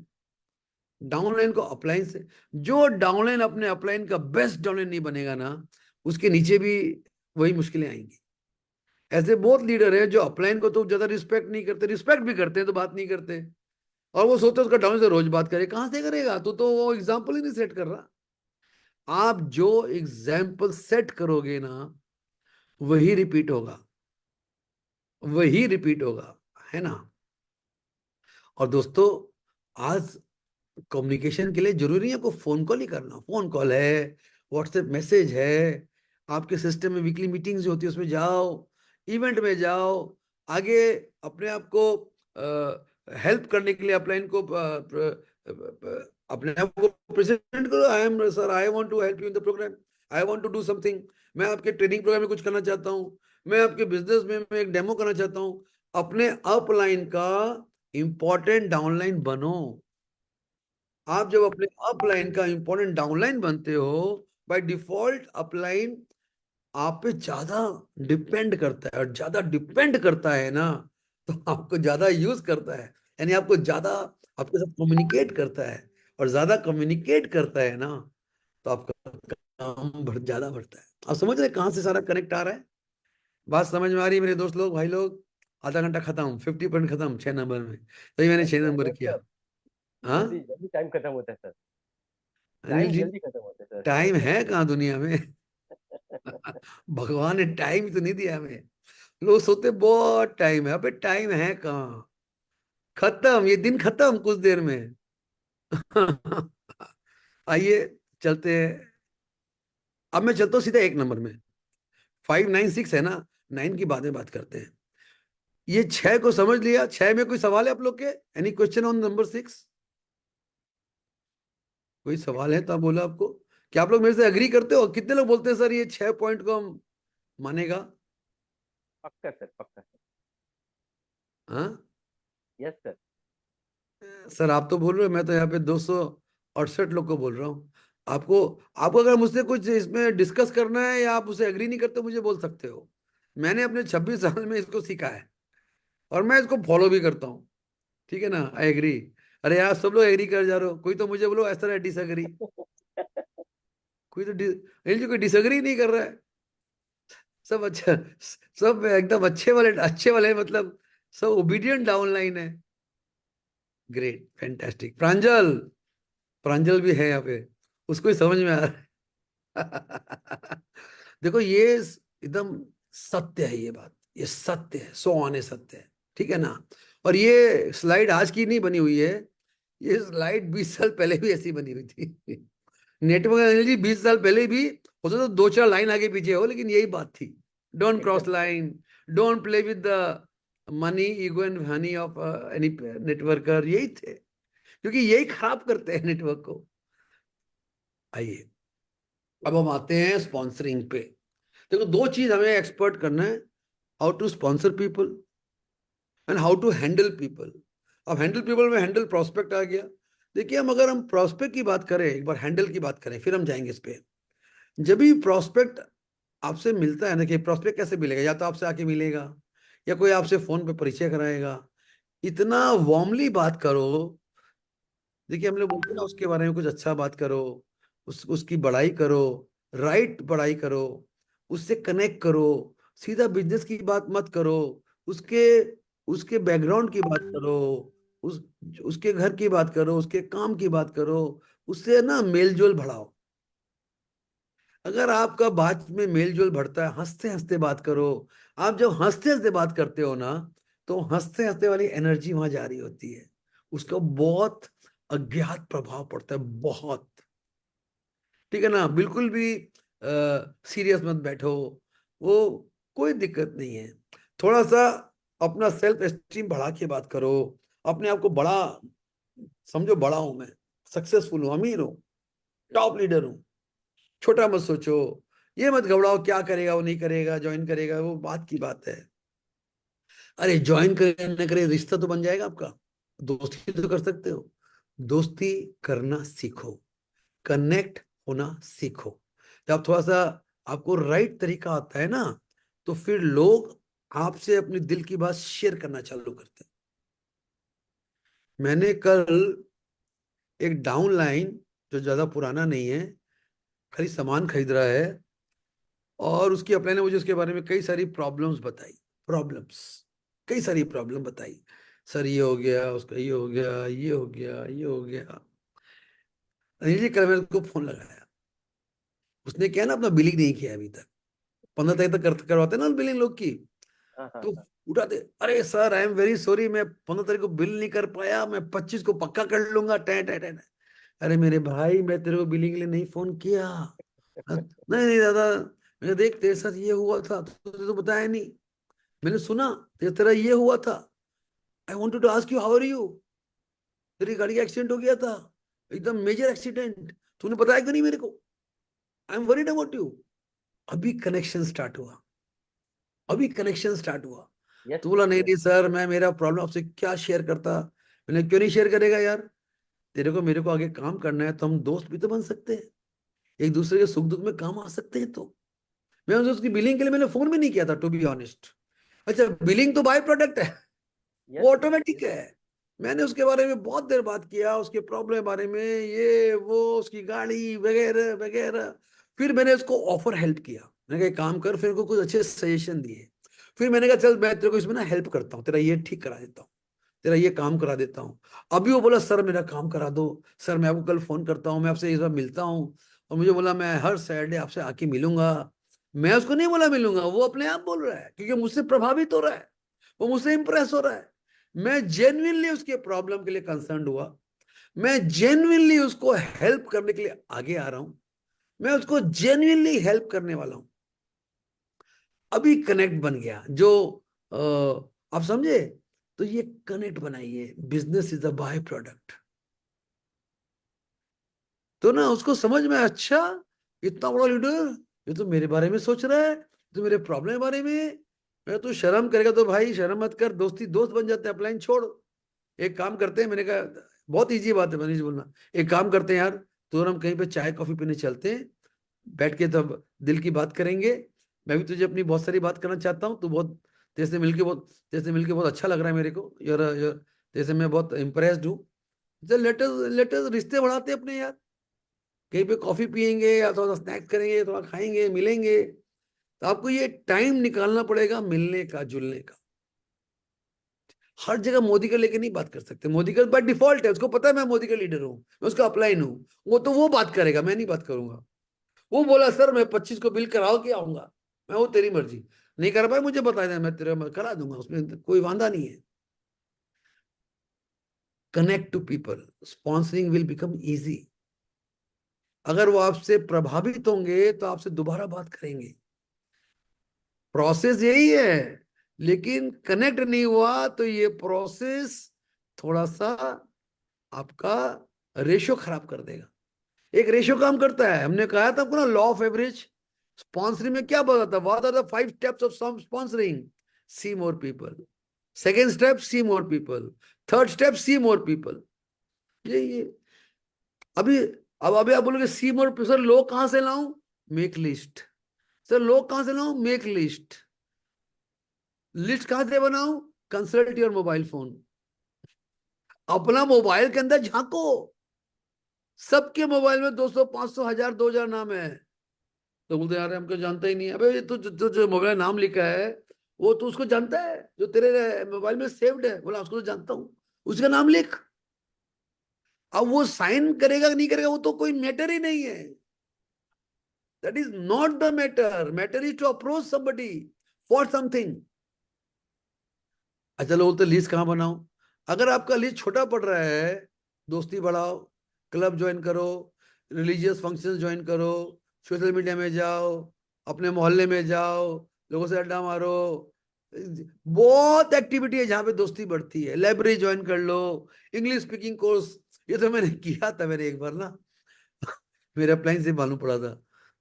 Downline को अपलाइन से, जो डाउनलाइन अपने अपलाइन का बेस्ट डाउनलाइन नहीं बनेगा ना, उसके नीचे भी वही मुश्किलें आएंगी। ऐसे बहुत लीडर है जो अपलाइन को तो ज्यादा रिस्पेक्ट नहीं करते, रिस्पेक्ट भी करते हैं तो बात नहीं करते, और वो सोचते उसका डाउन से रोज बात करे, कहां से करेगा तो वो एग्जाम्पल ही नहीं सेट कर रहा। आप जो एग्जाम्पल सेट करोगे ना, वही रिपीट होगा, वही रिपीट होगा, है ना। और दोस्तों आज कम्युनिकेशन के लिए जरूरी नहीं है आपको फोन कॉल ही करना। फोन कॉल है, व्हाट्सएप मैसेज है, आपके सिस्टम में वीकली मीटिंग्स होती है उसमें जाओ, इवेंट में जाओ, आगे अपने आप को हेल्प करने के लिए अपलाइन को अपने आप को प्रेजेंट करो। I am sir, I want to help you in the program, I want to do something. मैं आपके ट्रेनिंग प्रोग्राम में कुछ करना चाहता हूँ, मैं आपके बिजनेस में मैं एक डेमो करना चाहता हूँ। अपने अपलाइन का इंपॉर्टेंट डाउनलाइन बनो। आप जब अपने अपलाइन का इंपॉर्टेंट डाउनलाइन बनते हो, बाय डिफॉल्ट अपलाइन आप पे ज्यादा डिपेंड करता है, और ज्यादा डिपेंड करता है ना, तो आपको ज्यादा यूज करता है, यानी आपको ज्यादा आपके साथ कम्युनिकेट करता है, और ज्यादा कम्युनिकेट करता है ना, तो आपका काम ज्यादा बढ़ता है। आप समझ रहे हैं कहाँ से सारा कनेक्ट आ रहा है। बात समझ में आ रही है मेरे दोस्त लोग, भाई लोग। आधा घंटा खत्म, 50% खत्म 6 नंबर में, तभी मैंने यस 6 नंबर सर, यस किया। सर। हाँ जल्दी जल्दी टाइम खत्म होता है सर। अनिल टाइम जी, जल्दी खत्म होता है टाइम सर। है कहाँ दुनिया में। भगवान ने टाइम तो नहीं दिया हमें। लोग सोते बहुत टाइम है, अबे टाइम है कहाँ, खत्म, ये दिन खत्म कुछ देर में। आइए चलते हैं। अब मैं चलता हूँ सीधा 1 नंबर में। 5 9 6 है ना, 9 की बाद में बात करते हैं। ये 6 को समझ लिया। 6 में कोई सवाल है आप लोग के? Any question on number 6? कोई सवाल है तो आप बोला आपको। क्या आप लोग मेरे से अग्री करते हो? कितने लोग बोलते हैं सर ये 6 पॉइंट को हम मानेगा? पक्का सर, पक्का सर। हाँ यस सर। सर, आप तो बोल रहे हो, मैं तो यहाँ पे 268 लोग को बोल रहा हूँ। आपको आपको अगर मुझसे कुछ इसमें डिस्कस करना है या आप उसे एग्री नहीं करते, मुझे बोल सकते हो। मैंने अपने 26 साल में इसको सीखा है, और मैं इसको फॉलो भी करता हूँ। ठीक है ना, आई एग्री। अरे यार सब लोग एग्री कर जा रहे हो, कोई तो मुझे बोलो ऐसा है डिसएग्री। कोई तो जी कोई डिसएग्री नहीं कर रहा है। सब अच्छा, सब एकदम अच्छे वाले मतलब सब ओबीडियंट डाउनलाइन है। Great, fantastic. प्रांजल, प्रांजल भी है यहाँ पे, उसको ही समझ में आ रहा है। देखो ये एकदम सत्य है, ये बात, ये सत्य है, सो आने सत्य है। ठीक है ना। और ये स्लाइड आज की नहीं बनी हुई है, ये स्लाइड 20 साल पहले भी ऐसी बनी हुई थी। नेटवर्क एनालॉजी 20 साल पहले भी हो सकता तो 2 4 लाइन आगे पीछे हो, लेकिन यही बात थी। डोंट क्रॉस एकदम sir. Line, don't play with the money, ego and honey of any networker, यही थे, क्योंकि यही खराब करते हैं नेटवर्क को। आइए अब हम आते हैं स्पॉन्सरिंग पे। देखो, दो चीज हमें एक्सपर्ट करना है, how to sponsor people and how to handle people. अब हैंडल पीपल में हैंडल प्रॉस्पेक्ट आ गया। देखिए, अगर हम प्रॉस्पेक्ट की बात करें, एक बार हैंडल की बात करें, फिर हम जाएंगे इस पे। जब भी प्रॉस्पेक्ट आपसे मिलता है ना, कि प्रॉस्पेक्ट कैसे मिलेगा, या तो आपसे आके मिलेगा, या कोई आपसे फोन पे परिचय कराएगा। इतना वार्मली बात करो। देखिए, हम लोग बोलते हैं ना, उसके बारे में कुछ अच्छा बात करो, उसकी बड़ाई करो, राइट बड़ाई करो, उससे कनेक्ट करो। सीधा बिजनेस की बात मत करो, उसके उसके बैकग्राउंड की बात करो, उस उसके घर की बात करो, उसके काम की बात करो। उससे ना मेल जोल बढ़ाओ। अगर आपका बात में मेल जोल बढ़ता है, हंसते हंसते बात करो। आप जब हंसते हंसते बात करते हो ना, तो हंसते हंसते वाली एनर्जी वहां जा रही होती है। उसका बहुत अज्ञात प्रभाव पड़ता है, बहुत। ठीक है ना, बिल्कुल भी सीरियस मत बैठो। वो कोई दिक्कत नहीं है। थोड़ा सा अपना सेल्फ एस्टीम बढ़ा के बात करो। अपने आप को बड़ा समझो, बड़ा हूं मैं, सक्सेसफुल हूं, अमीर हूं, टॉप लीडर हूं। छोटा मत सोचो। ये मत घबराओ, क्या करेगा वो, नहीं करेगा, ज्वाइन करेगा, वो बात की बात है। अरे ज्वाइन करे न करे, रिश्ता तो बन जाएगा आपका। दोस्ती तो कर सकते हो। दोस्ती करना सीखो, कनेक्ट होना सीखो। जब थोड़ा सा आपको राइट तरीका आता है ना, तो फिर लोग आपसे अपने दिल की बात शेयर करना चालू करते हैं। मैंने कल एक डाउन लाइन, जो ज्यादा पुराना नहीं है, खाली सामान खरीद रहा है, और उसकी अपने ने मुझे उसके बारे में कई सारी प्रॉब्लम्स बताई। प्रॉब्लम्स, कई सारी प्रॉब्लम बताई। सर ये हो गया, उसका ये हो गया, ये हो गया, ये हो गया। अनिल जी, कल मैंने उसको फोन लगाया। उसने क्या ना, अपना बिलिंग नहीं किया अभी तक। 15 तारीख तक करवाते हैं ना बिलिंग लोग की। हाँ हाँ तो हाँ। उठाते, अरे sir I am very sorry, मैं 15 तारीख को बिल नहीं कर पाया, मैं 25 को पक्का कर लूंगा, टे टे टे। अरे मेरे भाई, मैं तेरे को बिलिंग के लिए नहीं फोन किया। नहीं नहीं दादा, मैंने देख तेरे साथ ये हुआ था, तुझे तो बताया नहीं। मैंने सुना तेरा ये हुआ था। I wanted to ask you, how are you. तेरी गाड़ी का एक्सीडेंट हो गया था, एकदम मेजर एक्सीडेंट। तूने बताया क्यों नहीं मेरे को। I am worried about you. अभी कनेक्शन स्टार्ट हुआ, अभी कनेक्शन स्टार्ट हुआ। यस तो सर, बोला, नहीं यस। नहीं सर, मैं मेरा प्रॉब्लम आपसे क्या शेयर करता। मैंने, क्यों नहीं शेयर करेगा यार। तेरे को मेरे को आगे काम करना है, तो हम दोस्त भी तो बन सकते हैं, एक दूसरे के सुख दुख में काम आ सकते हैं। तो मैं उसकी बिलिंग के लिए मैंने फोन भी नहीं किया था, टू बी ऑनेस्ट। अच्छा, बिलिंग तो बाय प्रोडक्ट है, यस वो सर, ऑटोमेटिक यस। है। मैंने उसके बारे में बहुत देर बात किया, उसके प्रॉब्लम के बारे में, ये वो, उसकी गाड़ी वगैरह वगैरह। फिर मैंने उसको ऑफर हेल्प किया। मैंने कहा, एक काम कर, फिर को कुछ अच्छे सजेशन दिए। फिर मैंने कहा, चल मैं तेरे को इसमें ना हेल्प करता हूँ, तेरा ये ठीक करा देता हूँ, तेरा ये काम करा देता हूँ। अभी वो बोला, सर मेरा काम करा दो, सर मैं आपको कल फोन करता हूँ, मैं आपसे इस बार मिलता हूँ। और मुझे बोला, मैं हर सैटरडे आपसे आके मिलूंगा। मैं उसको नहीं बोला मिलूंगा, वो अपने आप बोल रहा है, क्योंकि मुझसे प्रभावित हो रहा है, वो मुझसे इंप्रेस हो रहा है। मैं जेन्युइनली उसके प्रॉब्लम के लिए कंसर्न हुआ। मैं जेन्युइनली उसको हेल्प करने के लिए आगे आ रहा हूं। मैं उसको जेन्युइनली हेल्प करने वाला हूं। अभी कनेक्ट बन गया जो, आप समझे। तो ये कनेक्ट बनाइए, business is a by product. तो ना उसको समझ में, अच्छा, इतना बड़ा लीडर, ये तो मेरे बारे में सोच रहा है, तो मेरे प्रॉब्लम के बारे में। मैं तो शर्म करेगा तो भाई शर्म मत कर, दोस्ती दोस्त बन जाते हैं, अपलाइन छोड़। एक काम करते हैं, मैंने कहा, बहुत इजी बात है मनीष बोलना। एक काम करते हैं यार, तो हम कहीं पे चाय कॉफी पीने चलते हैं, बैठ के तब दिल की बात करेंगे। मैं भी तुझे अपनी बहुत सारी बात करना चाहता हूँ, तो बहुत तेरे से मिलके बहुत अच्छा लग रहा है मेरे को। यार यार, तेरे से मैं बहुत इम्प्रेस्ड हूँ। चल, लेटेस्ट रिश्ते बढ़ाते हैं अपने यार। कहीं पे कॉफी पियेंगे, या थोड़ा स्नैक्स करेंगे, थोड़ा खाएंगे, मिलेंगे। तो आपको ये टाइम निकालना पड़ेगा मिलने का, जुलने का। हर जगह मोदी का लेके नहीं बात कर सकते। मोदी का बाय डिफॉल्ट है, उसको पता है मैं मोदी का लीडर हूँ, मैं उसका अपलाइन हूँ। वो तो वो बात करेगा, मैं नहीं बात करूंगा। वो बोला, सर मैं 25 को बिल कराओ के आऊंगा। मैं, वो तेरी मर्जी, नहीं कर पाए मुझे बता देना, मैं तेरा मैं करा दूंगा, उसमें कोई वांदा नहीं है। Connect to people, sponsoring will become easy. अगर वो आपसे प्रभावित होंगे, तो आपसे दोबारा बात करेंगे। प्रोसेस यही है। लेकिन कनेक्ट नहीं हुआ, तो ये प्रोसेस थोड़ा सा आपका रेशो खराब कर देगा। एक रेशो काम करता है, हमने कहा था आपको ना, लॉ ऑफ एवरेज। स्पॉन्सरिंग में क्या बताता है? What are the 5 steps of sponsoring? See more people. Second step, see more people. Third step, see more people. ये अभी, अब अभी आप बोलोगे सी मोर, सर लोग कहां से लाऊं? Make list. सर लोग कहां से लाऊं? Make list. लिस्ट कहां से बनाऊं? Consult your mobile phone. अपना मोबाइल के अंदर झांको। सबके मोबाइल में 200, 500, 1000, 2000 नाम है। तो बोलते यार हमको जानता ही नहीं है। अबे तू जो जो मोबाइल नाम लिखा है वो तो उसको जानता है जो तेरे मोबाइल में सेव्ड है? बोला उसको तो जानता हूं, उसका नाम लिख। अब वो साइन करेगा कि नहीं करेगा वो तो कोई मैटर ही नहीं है। That is not the matter. Matter is to approach somebody for something. अच्छा लोग तो लिस्ट कहाँ बनाओ? अगर आपका लिस्ट छोटा पड़ रहा है, दोस्ती बढ़ाओ, क्लब ज्वाइन करो, रिलीजियस फंक्शन ज्वाइन करो, सोशल मीडिया में जाओ, अपने मोहल्ले में जाओ, लोगों से अड्डा मारो। बहुत एक्टिविटी है जहाँ पे दोस्ती बढ़ती है। लाइब्रेरी ज्वाइन कर लो, इंग्लिश स्पीकिंग कोर्स। ये तो मैंने किया था, मेरे एक बार ना मेरे अपलाइन से मालूम पड़ा था।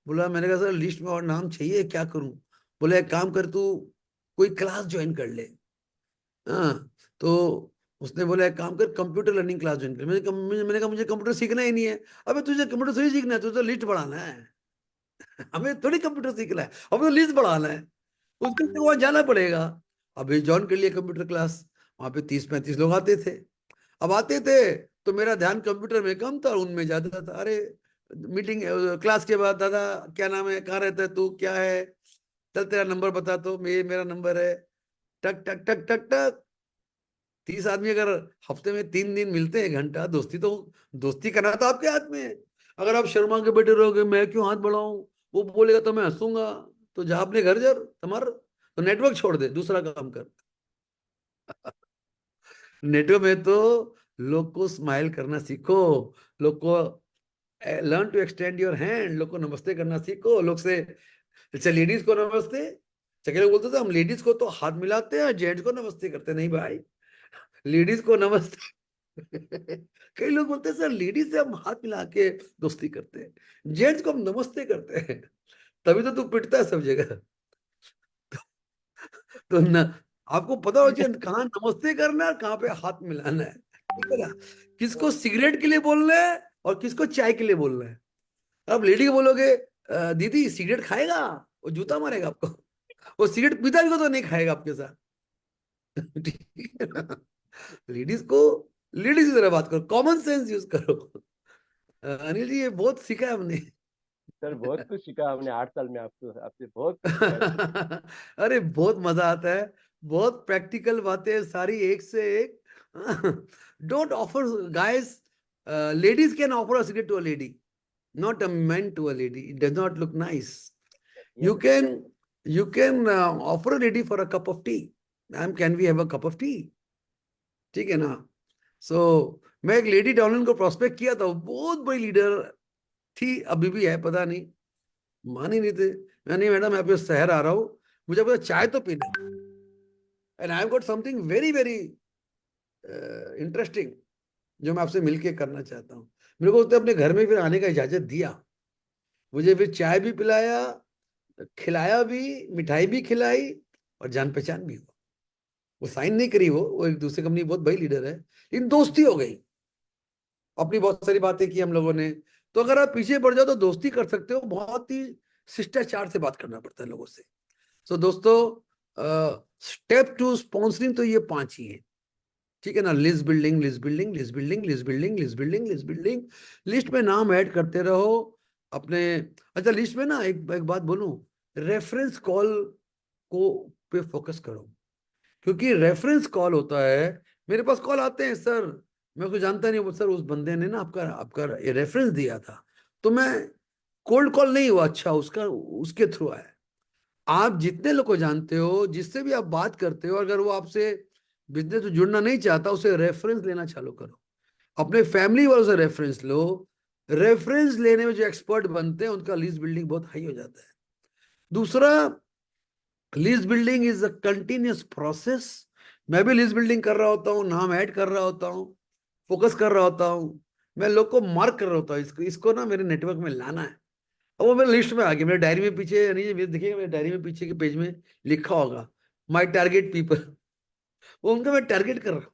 बोला, मैंने कहा सर लिस्ट में और नाम चाहिए, क्या करूं? बोले एक काम कर तू, कोई क्लास ज्वाइन कर ले। हाँ, तो उसने बोला एक काम कर, कंप्यूटर लर्निंग क्लास ज्वाइन कर। मैंने कहा मुझे कंप्यूटर सीखना ही नहीं है। अबे तुझे कंप्यूटर थोड़ी सीखना है, तुझे तो लिस्ट बढ़ाना है। हमें थोड़ी कंप्यूटर सीखना है, हमें तो लिस्ट बढ़ाना है। उसके लिए वहां जाना पड़ेगा। अभी ज्वाइन कर लिया कंप्यूटर क्लास। वहां पे 30-35 लोग आते थे। अब आते थे तो मेरा ध्यान कंप्यूटर में कम था और उनमें ज्यादा था। अरे मीटिंग क्लास के बाद, दादा क्या नाम है, कहाँ रहता है तू, क्या है, चल तेरा नंबर बता। तो मेरा नंबर है, टक टक टक टक टक। 30 आदमी अगर हफ्ते में 3 दिन मिलते हैं, घंटा दोस्ती, तो दोस्ती करना तो आपके हाथ में है। अगर आप शर्मा के बैठे रहोगे, मैं क्यों हाथ बढ़ाऊं, वो बोलेगा तो मैं हंसूंगा, तो जा अपने घर जा, तुम्हारा तो नेटवर्क छोड़ दे, दूसरा काम कर। नेटवर्क में तो लोग को स्माइल करना सीखो, लोग को learn to extend your hand, लोग को नमस्ते करना सीखो, लोग से। अच्छा लेडीज को नमस्ते, चके लोग बोलते थे हम लेडीज को तो हाथ मिलाते हैं, जेंट्स को नमस्ते करते नहीं भाई, लेडीज को नमस्ते। कई लोग बोलते हैं सर लेडीज से हम हाथ मिला के दोस्ती करते हैं, जेंट्स को हम नमस्ते करते हैं। तभी तो तू पिटता है सब जगह। तो न, आपको पता हो चाहिए कहाँ नमस्ते करना है और कहाँ पे हाथ मिलाना है, ठीक है ना? किसको सिगरेट के लिए बोलना है और किसको चाय के लिए बोलना है। अब लेडी को बोलोगे दीदी सिगरेट खाएगा, वो जूता मारेगा आपको। वो सिगरेट पीता भी हो तो नहीं खाएगा आपके साथ। ठीक है ना? लेडीज को लेडीज की तरह बात करो, कॉमन सेंस यूज करो। अनिल जी ये बहुत सीखा है हमने। सर बहुत कुछ सीखा हमने 8 साल में, आपको आपसे बहुत कुछ सीखा है सर। अरे बहुत मजा आता है, बहुत प्रैक्टिकल बातें सारी एक से एक। Don't offer guys, ladies can offer a cigarette to a lady, not a man to a lady. It does not look nice. Yes You can you can offer a lady for a cup of tea. Ma'am, can we have a cup of tea? ठीक है ना? सो मैं एक लेडी डाउनलाइन को प्रोस्पेक्ट किया था, वो बहुत बड़ी लीडर थी, अभी भी है पता नहीं, मान ही नहीं थे। मैं नहीं मैडम मैं आपके शहर आ रहा हूँ, मुझे पता चाय तो पीना है, and I have got something very very interesting जो मैं आपसे मिलके करना चाहता हूँ। मेरे को उसने अपने घर में फिर आने का इजाजत दिया, मुझे फिर चाय भी पिलाया, खिलाया भी, मिठाई भी खिलाई, और जान पहचान भी हुआ। वो साइन नहीं करी, वो एक दूसरी कंपनी बहुत बड़ी लीडर है, लेकिन दोस्ती हो गई, अपनी बहुत सारी बातें की हम लोगों ने। तो अगर आप पीछे पड़ जाओ तो दोस्ती कर सकते हो, बहुत ही शिष्टाचार से बात करना पड़ता है लोगों से। सो दोस्तों, स्टेप टू स्पॉन्सरिंग तो ये 5 ही है, ठीक है ना? List building, list building, list building, list building, list building, list building. List में नाम ऐड करते रहो अपने। अच्छा लिस्ट में ना एक बात बोलूं, रेफरेंस कॉल को पे फोकस करो, क्योंकि रेफरेंस कॉल होता है, मेरे पास कॉल आते हैं सर, मैं उसको जानता नहीं हूँ, सर उस बंदे ने ना आपका आपका रेफरेंस दिया था, तो मैं कोल्ड कॉल नहीं हुआ, अच्छा उसका उसके थ्रू आया। आप जितने लोग को जानते हो, जिससे भी आप बात करते हो, अगर वो आपसे बिजनेस से जुड़ना नहीं चाहता, उसे रेफरेंस लेना चालू करो। अपने फैमिली वालों से रेफरेंस लो। रेफरेंस लेने में जो एक्सपर्ट बनते हैं उनका लिस्ट बिल्डिंग बहुत हाई हो जाता है। दूसरा, list building is a continuous process. मैं भी लिस्ट बिल्डिंग कर रहा होता हूँ, नाम ऐड कर रहा होता हूँ, फोकस कर रहा होता हूँ, मैं लोग को मार्क कर रहा होता हूँ, इसको इसको ना मेरे नेटवर्क में लाना है। अब वो मेरे लिस्ट में आ गया, मेरे डायरी में पीछे नहीं, ये देखिएगा मेरे डायरी में पीछे के पेज में लिखा होगा माई टारगेट पीपल। वो उनका मैं टारगेट कर रहा हूँ।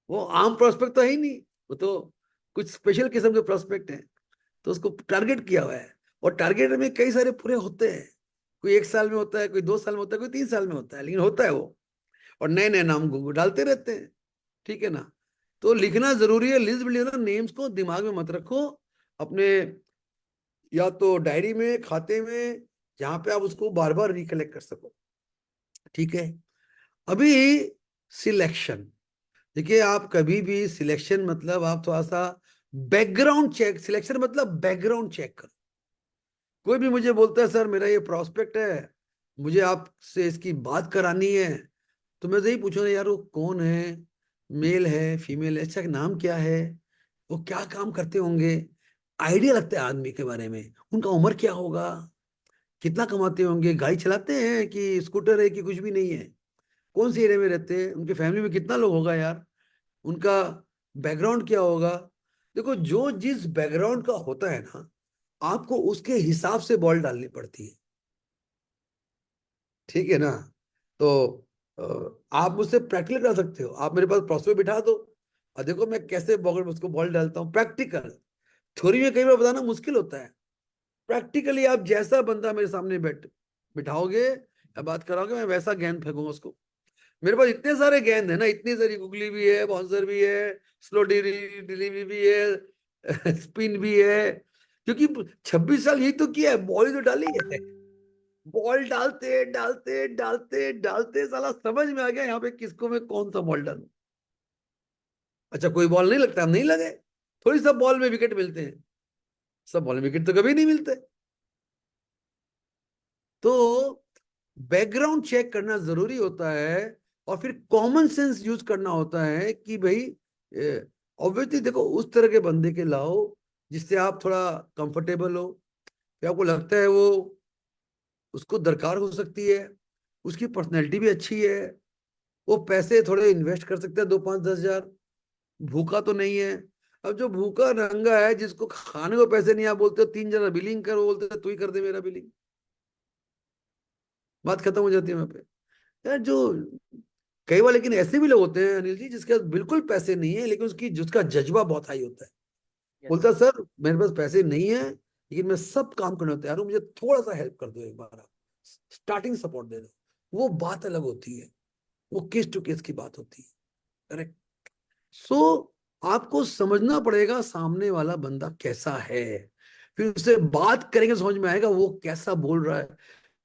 वो आम प्रोस्पेक्ट तो है ही नहीं, वो तो कुछ स्पेशल किस्म के प्रोस्पेक्ट हैं, तो उसको टारगेट किया हुआ है। और टारगेट में कई सारे पूरे होते हैं, कोई 1 साल में होता है, कोई 2 साल में होता है, कोई 3 साल में होता है, लेकिन होता है वो। और नए नए नाम डालते रहते हैं, ठीक है ना। तो लिखना जरूरी है, लिस्ट बिल्डिंग नेम्स को दिमाग में मत रखो अपने, या तो डायरी में, खाते में, जहां पे आप उसको बार बार रिकलेक्ट कर सको, ठीक है। अभी सिलेक्शन, देखिए आप कभी भी सिलेक्शन मतलब आप थोड़ा सा बैकग्राउंड चेक, सिलेक्शन मतलब बैकग्राउंड चेक करो। कोई भी मुझे बोलता है सर मेरा ये प्रोस्पेक्ट है, मुझे आपसे इसकी बात करानी है, तो मैं तो यही पूछूंगा यार वो कौन है, मेल है फीमेल है, अच्छा नाम क्या है, वो क्या काम करते होंगे, आइडिया लगता है आदमी के बारे में, उनका उम्र क्या होगा, कितना कमाते होंगे, गाड़ी चलाते हैं कि स्कूटर है कि कुछ भी नहीं है, कौन सी एरिया में रहते हैं, उनके फैमिली में कितना लोग होगा यार, उनका बैकग्राउंड क्या होगा। देखो जो जिस बैकग्राउंड का होता है ना, आपको उसके हिसाब से बॉल डालनी पड़ती है, ठीक है ना। तो आप मुझसे प्रैक्टिकल कर सकते हो, आप मेरे पास प्रोस्पेक्ट बिठा दो और देखो मैं कैसे बॉल उसको बॉल डालता हूँ, प्रैक्टिकल। थ्योरी में कई बार बताना मुश्किल होता है, प्रैक्टिकली आप जैसा बंदा मेरे सामने बिठाओगे या बात कराओगे, मैं वैसा गेंद फेंकूंगा उसको। मेरे पास इतने सारे गेंद है ना, इतनी सारी गुगली भी है, बाउंसर भी है, स्लो डिलीवरी भी है, स्पिन भी है, क्योंकि 26 साल यही तो किया है, बॉल ही तो डाली है। बॉल डालते डालते डालते डालते साला समझ में आ गया यहाँ पे किसको मैं कौन सा बॉल डालूं। अच्छा कोई बॉल नहीं लगता, हम नहीं लगे, थोड़ी सब बॉल में विकेट मिलते हैं, सब बॉल में विकेट तो कभी नहीं मिलते। तो बैकग्राउंड चेक करना जरूरी होता है, और फिर कॉमन सेंस यूज करना होता है कि भाई ऑब्वियसली देखो उस तरह के बंदे के लाओ जिससे आप थोड़ा कंफर्टेबल हो, या आपको लगता है वो उसको दरकार हो सकती है, उसकी पर्सनैलिटी भी अच्छी है, वो पैसे थोड़े इन्वेस्ट कर सकते हैं 2 5 10 हजार, भूखा तो नहीं है। अब जो भूखा नंगा है जिसको खाने को पैसे नहीं, आप बोलते हो 3 जरा बिलिंग कर, वो बोलते हैं तू ही कर दे मेरा बिलिंग, बात खत्म हो जाती है वहां पे। यार जो कई बार लेकिन ऐसे भी लोग होते हैं अनिल जी जिसके पास बिल्कुल पैसे नहीं है, लेकिन उसकी जिसका जज्बा बहुत हाई होता है, यस बोलता है सर मेरे पास पैसे नहीं है लेकिन मैं सब काम करने को तैयार हूं, मुझे थोड़ा सा हेल्प कर दो, एक बार आप स्टार्टिंग सपोर्ट दे दो। वो बात अलग होती है, वो केस टू केस की बात होती है, करेक्ट। सो आपको समझना पड़ेगा सामने वाला बंदा कैसा है, फिर उससे बात करेंगे समझ में आएगा वो कैसा बोल रहा है।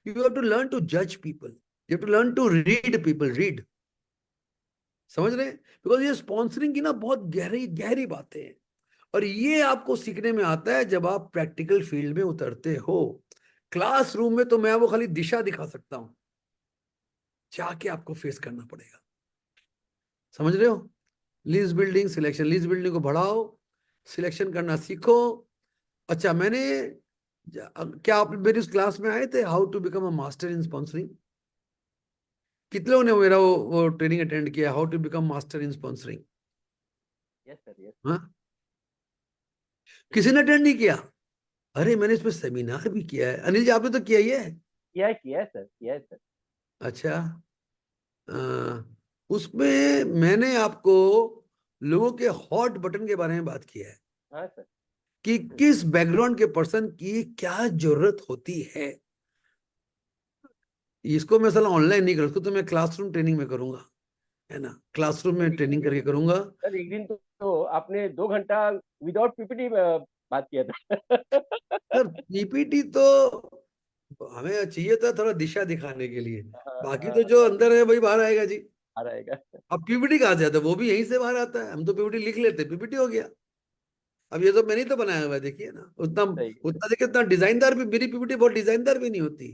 You have to learn to जज people, you have to learn to read people, read, समझ रहे हैं, बिकॉज ये स्पॉन्सरिंग की ना बहुत गहरी गहरी बातें हैं, और ये आपको सीखने में आता है जब आप प्रैक्टिकल फील्ड में उतरते हो। क्लासरूम में तो मैं वो खाली दिशा दिखा सकता हूं, जाके आपको फेस करना पड़ेगा, समझ रहे हो। Lease building selection, lease building को बढ़ाओ, सिलेक्शन करना सीखो। अच्छा मैंने क्या आप मेरी उस क्लास में आए थे, how to become a master in sponsoring, कितने लोगों ने मेरा वो ट्रेनिंग अटेंड किया, how to become master in sponsoring. Yes sir, yes हाँ, किसी ने अटेंड नहीं किया। अरे मैंने इस पे सेमिनार भी किया है, अनिल जी आपने तो किया ही है। किया है सर, किया है सर। अच्छा, अ, उसमें मैंने आपको लोगों के हॉट बटन के बारे में बात किया है, हाँ सर। कि किस बैकग्राउंड के पर्सन की क्या जरूरत होती है। इसको मैं साला ऑनलाइन नहीं करूँ, उसको तो मैं क्लासरूम ट्रेनिंग में करूंगा, है ना, क्लासरूम में ट्रेनिंग करके करूंगा। सर एक दिन तो आपने 2 घंटा विदाउट पीपीटी बात किया था। सर पीपीटी तो हमें चाहिए था थोड़ा दिशा दिखाने के लिए, हाँ, बाकी हाँ, तो जो अंदर है वही बाहर आएगा जी। आ रहेगा। अब पीपीटी कहाँ से आता है, वो भी यहीं से बाहर आता है, हम तो पीपीटी लिख लेते पीपीटी हो गया। अब ये तो मैंने ही तो बनाया हुआ है, देखिए ना, उतना सही है। उतना देखिए, उतना डिजाइनदार भी मेरी पीपीटी बहुत डिजाइनदार भी नहीं होती,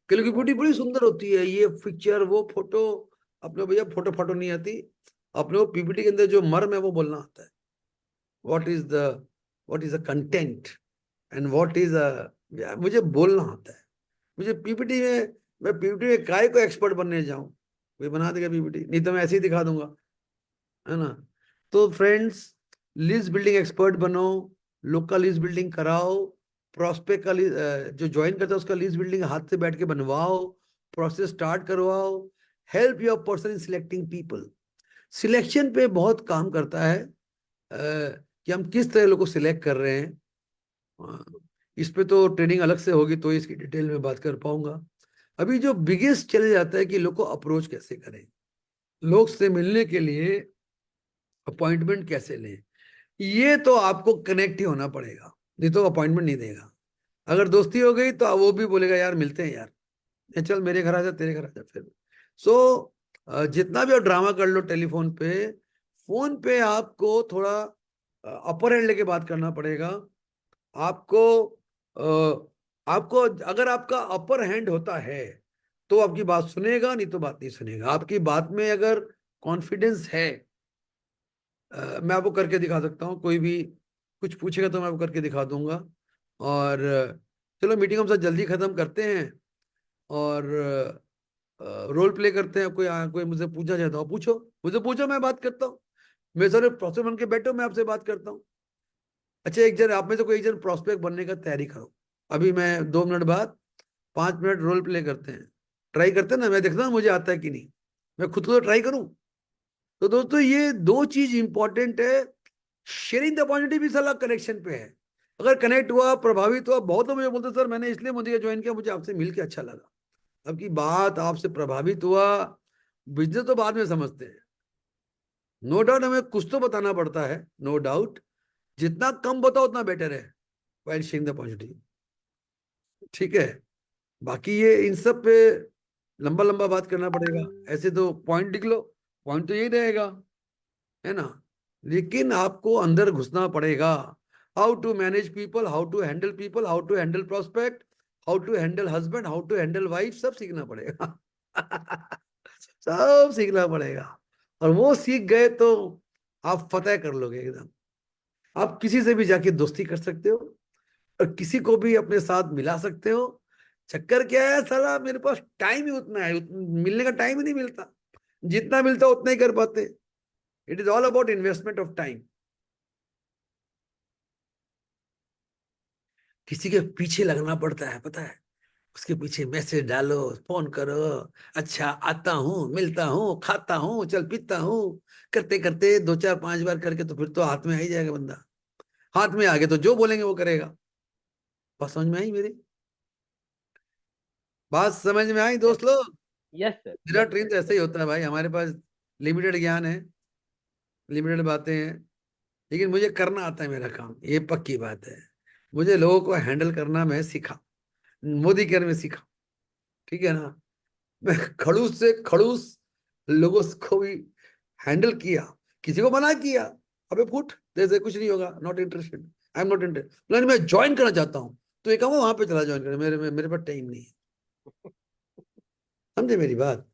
क्योंकि हाँ, पीपीटी बड़ी सुंदर होती है, ये पिक्चर वो फोटो, अपने भैया फोटो फोटो नहीं आती, अपने वो पीपीटी के अंदर जो मर्म है वो बोलना आता है, what is the what is the content and what is a, मुझे बोलना आता है। मुझे पीपीटी में, मैं पीपीटी में काय को एक्सपर्ट बनने जाऊं, कोई बना देगा पीपीटी, नहीं तो मैं ऐसे ही दिखा दूंगा, है ना। तो फ्रेंड्स लिस्ट बिल्डिंग एक्सपर्ट बनो, लोकल लिस्ट बिल्डिंग कराओ, प्रॉस्पेक्ट का जो ज्वाइन करता है उसका लीज बिल्डिंग हाथ से बैठ के बनवाओ, प्रोसेस स्टार्ट करवाओ। Help your person in selecting people. Selection पे बहुत काम करता है, कि हम किस तरह लोगों को सिलेक्ट कर रहे हैं। इस पे तो ट्रेनिंग अलग से होगी तो इसकी डिटेल में बात कर पाऊंगा। अभी जो बिगेस्ट चैलेंज आता है कि लोग को अप्रोच कैसे करें, लोग से मिलने के लिए अपॉइंटमेंट कैसे लें। ये तो आपको कनेक्ट ही होना पड़ेगा, नहीं तो अपॉइंटमेंट नहीं देगा। अगर दोस्ती हो गई तो वो भी बोलेगा यार मिलते हैं यार, ये चल मेरे घर आ जा, तेरे घर आ जा फिर। सो जितना भी आप ड्रामा कर लो टेलीफोन पे, फोन पे आपको थोड़ा अपर हैंड लेके बात करना पड़ेगा। आपको आपको अगर आपका अपर हैंड होता है तो आपकी बात सुनेगा, नहीं तो बात नहीं सुनेगा। आपकी बात में अगर कॉन्फिडेंस है, मैं आपको करके दिखा सकता हूँ, कोई भी कुछ पूछेगा तो मैं आपको करके दिखा दूंगा। और चलो मीटिंग हम सब जल्दी खत्म करते हैं, और रोल प्ले करते हैं। कोई मुझसे पूछा जाता हो, पूछो, मुझे पूछो, मैं बात करता हूँ। मेरे सारे प्रोस्पेक्ट बन के बैठो, मैं आपसे बात करता हूँ। अच्छा, एक जन आप में से कोई एक जन प्रोस्पेक्ट बनने का तैयारी करो। अभी मैं 2 मिनट बाद 5 मिनट रोल प्ले करते हैं, ट्राई करते हैं ना, मैं देखता हूँ मुझे आता है कि नहीं। मैं खुद को तो ट्राई करूँ। तो दोस्तों ये दो चीज इंपॉर्टेंट है। शेयरिंग द अपॉर्चुनिटी भी साला कनेक्शन पे है। अगर कनेक्ट हुआ, प्रभावित हुआ, बहुत लोग मुझे बोलते सर मैंने इसलिए मोदी ज्वाइन किया, मुझे आपसे मिलकर अच्छा लगा। अब की बात आपसे प्रभावित हुआ, बिजनेस तो बाद में समझते हैं। नो डाउट हमें कुछ तो बताना पड़ता है, नो डाउट। जितना कम बताओ उतना बेटर है, वाइल शेयरिंग द अपॉर्चुनिटी। ठीक है। बाकी ये इन सब पे लंबा लंबा बात करना पड़ेगा। ऐसे तो पॉइंट लिख लो, पॉइंट तो यही रहेगा, है ना। लेकिन आपको अंदर घुसना पड़ेगा। How to manage people, how to handle people, how to handle prospect, how to handle husband, how to handle wife, सब सीखना पड़ेगा। सब सीखना पड़ेगा। और वो सीख गए तो आप फतेह कर लोगे एकदम। आप किसी से भी जाके दोस्ती कर सकते हो, और किसी को भी अपने साथ मिला सकते हो। चक्कर क्या है साला, मेरे पास टाइम ही उतना है, मिलने का टाइम ही नहीं मिलता। जितना मिलता उतना ही कर पाते। It is all about investment of time. किसी के पीछे लगना पड़ता है, पता है। उसके पीछे मैसेज डालो, फोन करो, अच्छा आता हूँ, मिलता हूँ, खाता हूँ, चल पीता हूँ। करते करते 2 4 5 बार करके तो फिर तो हाथ में आ ही जाएगा बंदा। हाथ में आ गया तो जो बोलेंगे वो करेगा। बात समझ में आई मेरी? बात समझ में आई यस, दोस्त लोग? यस सर, मेरा यस ट्रेन सर, तो ऐसे ही होता है भाई, हमारे पास लिमिटेड ज्ञान है, लिमिटेड बातें हैं। लेकिन मुझे करना आता है मेरा काम, ये पक्की बात है। मुझे लोगों को हैंडल करना मैं सीखा, मोदी केयर में सीखा। ठीक है ना। मैं खड़ूस से खड़ूस लोगों को भी हैंडल किया, किसी को मना किया, अबे फुट, जैसे कुछ नहीं होगा, not interested, I am not interested, मैं ज्वाइन करना चाहता हूँ, तो ये कहूँगा वहां पे चला ज्वाइन कर, मेरे पास टाइम नहीं है। समझे मेरी बात?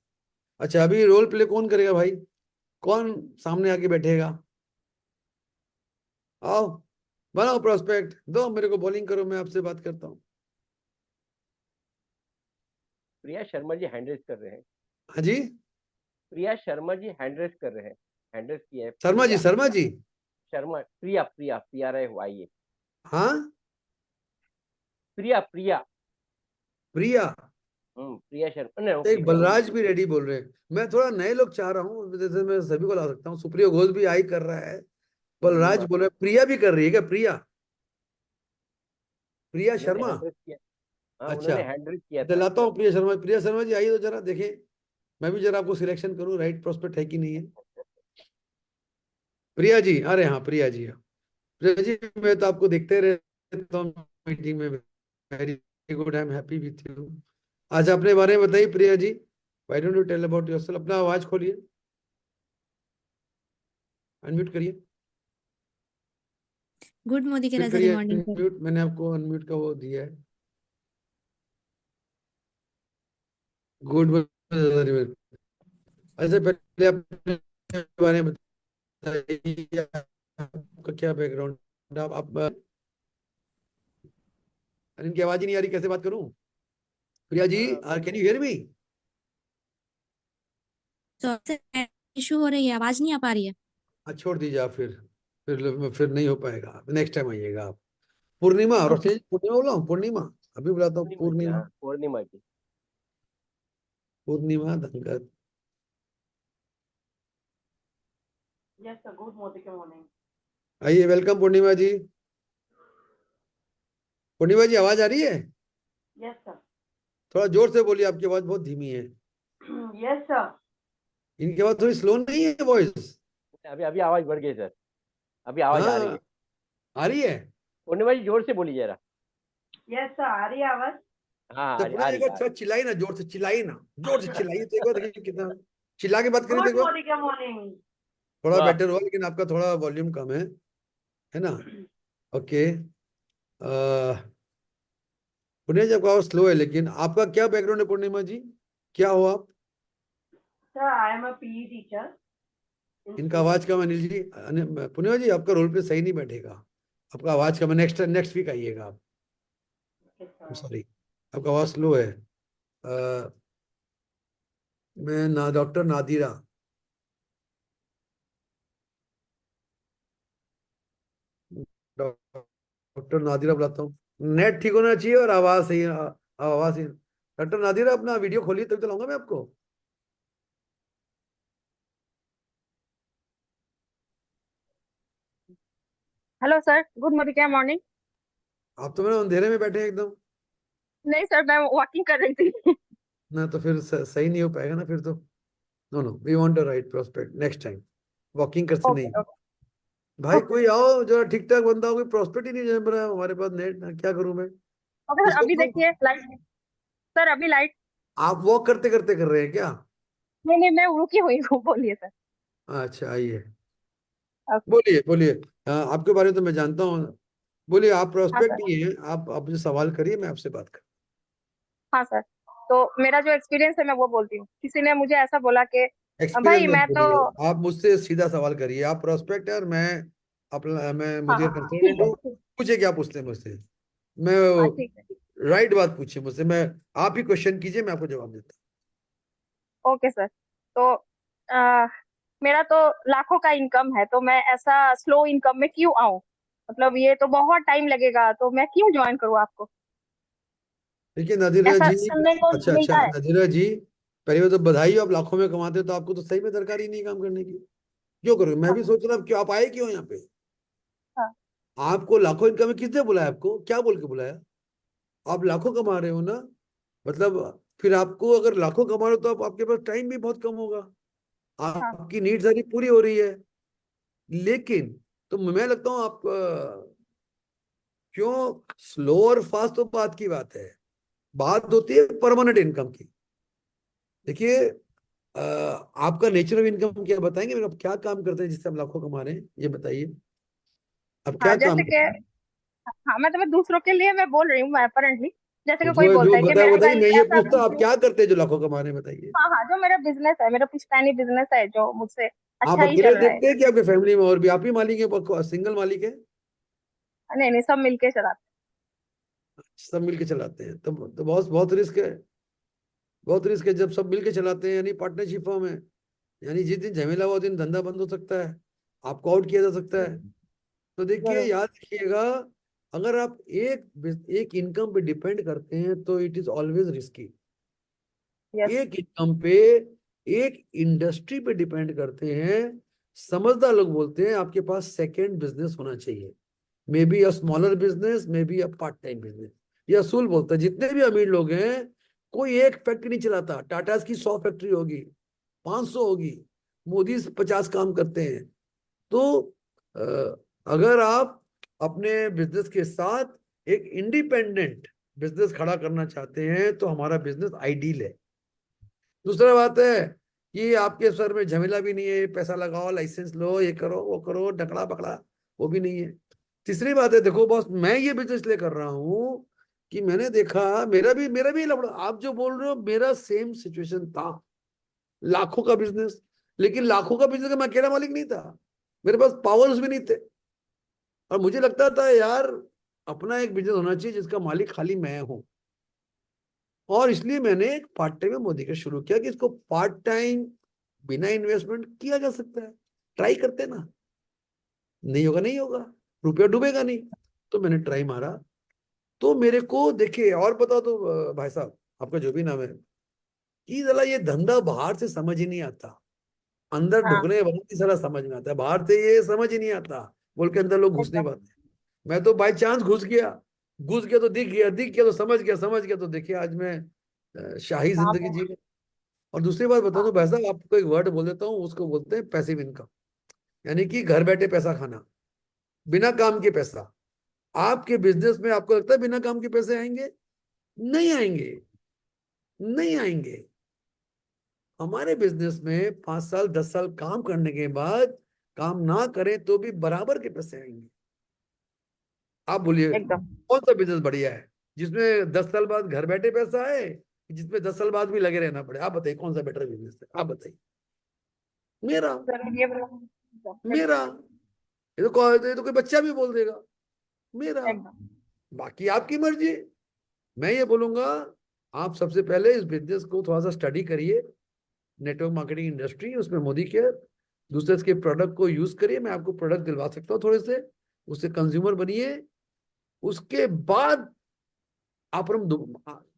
अच्छा, अभी रोल प्ले कौन करेगा भाई? कौन सामने आके बैठेगा? आओ, बनाओ प्रोस्पेक्ट, दो मेरे को, बॉलिंग करो, मैं आपसे बात करता हूँ। प्रिया शर्मा जी हैंड रेस कर रहे हैं। हाँ जी। प्रिया शर्मा जी हैंड रेस कर रहे हैं। हैंड रेस किया है शर्मा जी, प्रिया शर्मा जी। शर्मा, प्रिया प्रिया PRIYA। हाँ। प्रिया प्रिया। प्रिया। प्रिया शर्मा, नहीं एक ओके बलराज भी रेडी बोल रहे हैं। मैं थोड़ा नए लोग चाह रहा हूँ, जैसे मैं सभी को ला सकता हूँ। सुप्रिया घोष भी आई कर रहा है, बलराज बोल रहे हैं, प्रिया भी कर रही है क्या? प्रिया, प्रिया उन्होंने शर्मा। हैंड रेस किया। हाँ, अच्छा, उन्होंने हैंड रेस किया था। दिलाता हूँ प्रिया शर्मा। प्रिया शर्मा जी आइए तो जरा देखें, मैं भी जरा आपको सिलेक्शन करूँ, राइट प्रोस्पेक्ट है कि नहीं है। प्रिया जी, अरे हाँ प्रिया जी, हाँ। प्रिया जी, मैं तो आपको देखते रहता हूँ मीटिंग में। Very good, I am happy with you. आज अपने बारे में बताइए Priya ji. Why don't you tell about yourself? अपना आवाज खोलिए, अनम्यूट करिए। गुड मोदी के फिर राजा, करिए मॉर्निंग सर। अनम्यूट, मैंने आपको अनम्यूट का वो दिया है। गुड। अच्छा, पहले अपने बारे में बताइए, आपका क्या बैकग्राउंड? आप इनकी आवाज ही नहीं आ रही, कैसे बात करूं? Priya ji, can you hear me? तो इशू हो रही है, आवाज नहीं आ पा रही है। छोड़ दीजिए आप, फिर नहीं हो पाएगा, नेक्स्ट टाइम आइएगा आप। पूर्णिमा, रोशनी जी, पूर्णिमा बोला हूँ, पूर्णिमा अभी बुलाता हूँ, पूर्णिमा की, पूर्णिमा, हाँ पूर्णिमा की। Purnima Dhangar. Yes, sir. Good morning. आइए, वेलकम पूर्णिमा जी। पूर्णिमा जी, आवाज आ रही है? Yes, sir. थोड़ा जोर से बोलिए, आपकी आवाज बहुत धीमी है। Yes, sir. इनकी आवाज थोड़ी स्लो नहीं है वॉइस? अभी अभी आवाज बढ़ गई सर, अभी आवाज आ रही है। हाँ, आ रही है। पूर्णिमा जी जोर से बोलिए जरा। Yes, sir. आ रही है आवाज? हाँ तो आ रही पूर्णिमा आ जी, एक रही बार थोड़ा चिल्लाई ना, जोर से चिल्लाई ना, जोर से चिल्लाइए तो एक बार देखिए कितना चिल्ला के बात करिए तो Good एक बार। morning. थोड़ा वाह। बेटर हुआ, लेकिन आपका थोड़ा वॉल्यूम कम है ना? ओके। पूर्णिमा जी, आपका आवाज स्लो है, लेकिन आपका क्या बैकग्राउंड है पूर्णिमा जी? क्या हो आप? Sir, I am a PE teacher in इनका school. आवाज कम है, अनिल जी, पूर्णिमा जी, आपका रोल पे सही नहीं बैठेगा, आपका आवाज कम है। नेक्स्ट नेक्स्ट वीक आइएगा आप। Yes, sir. सॉरी, आपका आवाज स्लो है। अ, मैं ना डॉक्टर नादिरा, डॉक्टर नादिरा बुलाता हूँ। नेट ठीक होना चाहिए और आवाज सही, आवाज सही। डॉक्टर नादिरा, अपना वीडियो खोलिए तभी तो लाऊंगा मैं आपको। हेलो सर, गुड मॉर्निंग, क्या मॉर्निंग। आप तो मेरे अंधेरे में बैठे हैं एकदम। नहीं सर, मैं वॉकिंग कर रही थी। ना तो फिर सही नहीं हो पाएगा ना फिर तो। No no, we want a right prospect next time, walking कर से ओके नहीं। ओके भाई ओके कोई आओ, जरा ठीक ठाक बंदा हो, कोई प्रोस्पेक्ट ही नहीं जम रहा है हमारे पास नेट, क्या करूं मैं? ओके सर, इसको अभी तो देखिए लाइट। सर अभी लाइट। आप वॉक करते करते कर रहे हैं क्या? नहीं नहीं, मैं रुकी हुई हूँ, बोलिए सर। अच्छा, आइए, ओके। बोलिए बोलिए। आपके बारे में तो मैं जानता हूँ। बोलिए, आप हाँ प्रोस्पेक्ट सर। ही हैं, आप मुझे सवाल करिए, मैं आपसे बात कर। हाँ सर, तो मेरा जो एक्सपीरियंस है मैं वो बोलती हूँ। किसी ने मुझे ऐसा बोला कि एक्सपीरियंस भाई मत मैं तो। बोलिए, आप मुझसे सीधा सवाल करिए। आप प्रोस्पेक्ट है और मैं अपना, मैं हाँ मुझे हाँ ठीक कंसल्टेंट है हूँ। पूछे, क्या पूछते हैं मुझसे? मैं हाँ ठीक है। राइट बात पूछिए मुझसे, मैं आप ही क्वेश्चन कीजिए, मैं आपको जवाब देता ओके सर, तो आ, मेरा तो लाखों का इनकम है, तो मैं ऐसा स्लो इनकम में क्यों आऊँ। मतलब ये तो बहुत टाइम लगेगा, तो मैं क्यों ज्वाइन करूँ आपको। हूँ। देखिए नदीरा ऐसा जी, सुनने को अच्छा अच्छा, मिलता है। नदीरा जी, पहले बात तो बधाई हो, आप लाखों में कमाते हो, तो आपको तो सही में दरकार ही नहीं काम करने की। क्यों करोगे? मैं भी हाँ सोच रहा हूँ, क्यों आप आए, क्यों यहाँ पे? हाँ आपको लाखों इनकम में किसने बुलाया? आपको क्या बोल के बुलाया? आप लाखों कमा रहे हो ना, मतलब फिर आपको अगर लाखों कमा रहे हो तो आपके पास टाइम भी बहुत कम होगा। हाँ आपकी नीड सारी पूरी हो रही है, लेकिन तो मैं लगता हूँ आप क्यों, स्लो और फास्ट तो बात की बात है, बात होती है परमानेंट इनकम की। देखिए, आपका नेचर ऑफ इनकम क्या बताएंगे मेरे को? आप क्या काम करते हैं जिससे आप लाखों कमा रहे हैं, ये बताइए। आप क्या हाँ काम जैसे कि, करते हैं? हाँ मतलब दूसरों के लिए मैं बोल रही हूँ, मैं अपरेंटली। जैसे कि कोई जो बोलता जो है कि मैं ऐसा बताइए, मैं ये ऐसा पूछता हूँ, आप क्या करते हैं जो लाखों कमा रहे हैं, बताइए। हाँ हाँ, जो मेरा बिजनेस है, मेरा पुश्तैनी बिजनेस है, जो मुझसे आप अच्छा ही अकेले चल रहा है। देखते हैं कि आपके फैमिली में और भी आप ही मालिक है, सिंगल मालिक है? नहीं नहीं, सब मिलके चलाते सब मिलके चलाते हैं, तो बहुत बहुत रिस्क है, बहुत रिस्क है जब सब मिलके चलाते हैं, यानी पार्टनरशिप फॉर्म है। यानी जिस दिन झमेला हुआ, उस दिन धंधा बंद हो सकता है, आपको आउट किया जा सकता है। हैं। तो देखिए, जरूर। याद रखिएगा, अगर आप एक इनकम पे डिपेंड करते हैं तो it is always risky. Yes. एक इनकम पे, एक इंडस्ट्री पे डिपेंड करते हैं, समझदार लोग बोलते हैं आपके पास सेकंड बिजनेस होना चाहिए। May be a smaller business, may be a part time business. ये असूल बोलता है, जितने भी अमीर लोग हैं, कोई एक फैक्ट्री नहीं चलाता। टाटा की 100 फैक्ट्री होगी, 500 होगी, मोदी 50 काम करते हैं। तो अगर आप अपने बिजनेस के साथ एक इंडिपेंडेंट बिजनेस खड़ा करना चाहते हैं तो हमारा बिजनेस आइडियल है। दूसरा बात है कि आपके सर में झमेला भी नहीं है, पैसा लगाओ, लाइसेंस लो, ये करो, वो करो, ढकड़ा पकड़ा, वो भी नहीं है। तीसरी बात है, देखो बॉस, मैं ये बिजनेस ले कर रहा हूँ कि मैंने देखा, मेरा भी लफड़ा, आप जो बोल रहे हो मेरा सेम सिचुएशन था, लाखों का बिजनेस। लेकिन लाखों का बिजनेस का मैं अकेला मालिक नहीं था, मेरे पास पावर्स भी नहीं थे। और मुझे लगता था यार, अपना एक बिजनेस होना चाहिए जिसका मालिक खाली मैं हूं। और इसलिए मैंने एक पार्ट टाइम में मोदी का शुरू किया कि इसको पार्ट टाइम बिना इन्वेस्टमेंट किया जा सकता है। ट्राई करते ना, नहीं होगा नहीं होगा, रुपया डूबेगा नहीं। तो मैंने ट्राई मारा, तो मेरे को देखिए और बताओ तो भाई साहब आपका जो भी नाम है, कि जरा ये धंधा बाहर से समझ ही नहीं आता, अंदर हाँ ढुकने वाले की सारा समझ में आता है, बाहर से ये समझ ही नहीं आता, बोल के अंदर लोग घुस नहीं एकदम पाते। मैं तो बाई चांस घुस गया तो दिख गया तो समझ गया तो देखिए आज मैं शाही काम जिंदगी है। जी रहा हूं। और दूसरी बात बता हाँ दो भाई साहब, आपको एक वर्ड बोल देता हूँ, उसको बोलते हैं पैसिव इनकम, यानी कि घर बैठे पैसा खाना, बिना काम के पैसा। आपके बिजनेस में आपको लगता है बिना काम के पैसे आएंगे? नहीं आएंगे, नहीं आएंगे। हमारे बिजनेस में 5 साल 10 साल काम करने के बाद काम ना करें तो भी बराबर के पैसे आएंगे। आप बोलिए एकदम कौन सा बिजनेस बढ़िया है, जिसमें 10 साल बाद घर बैठे पैसा आए, जिसमें 10 साल बाद भी लगे रहना पड़े? आप बताइए कौन सा बेटर बिजनेस है, आप बताइए। मेरा सर ये एकदम मेरा ये तो कोई बच्चा भी बोल देगा मेरा। एकदम बाकी आपकी मर्जी। मैं ये बोलूंगा, आप सबसे पहले इस बिजनेस को थोड़ा सा स्टडी करिए, नेटवर्क मार्केटिंग इंडस्ट्री, उसमें मोदी केयर, दूसरे इसके प्रोडक्ट को यूज करिए, मैं आपको प्रोडक्ट दिलवा सकता हूँ थोड़े से, उससे कंज्यूमर बनिए। उसके बाद आप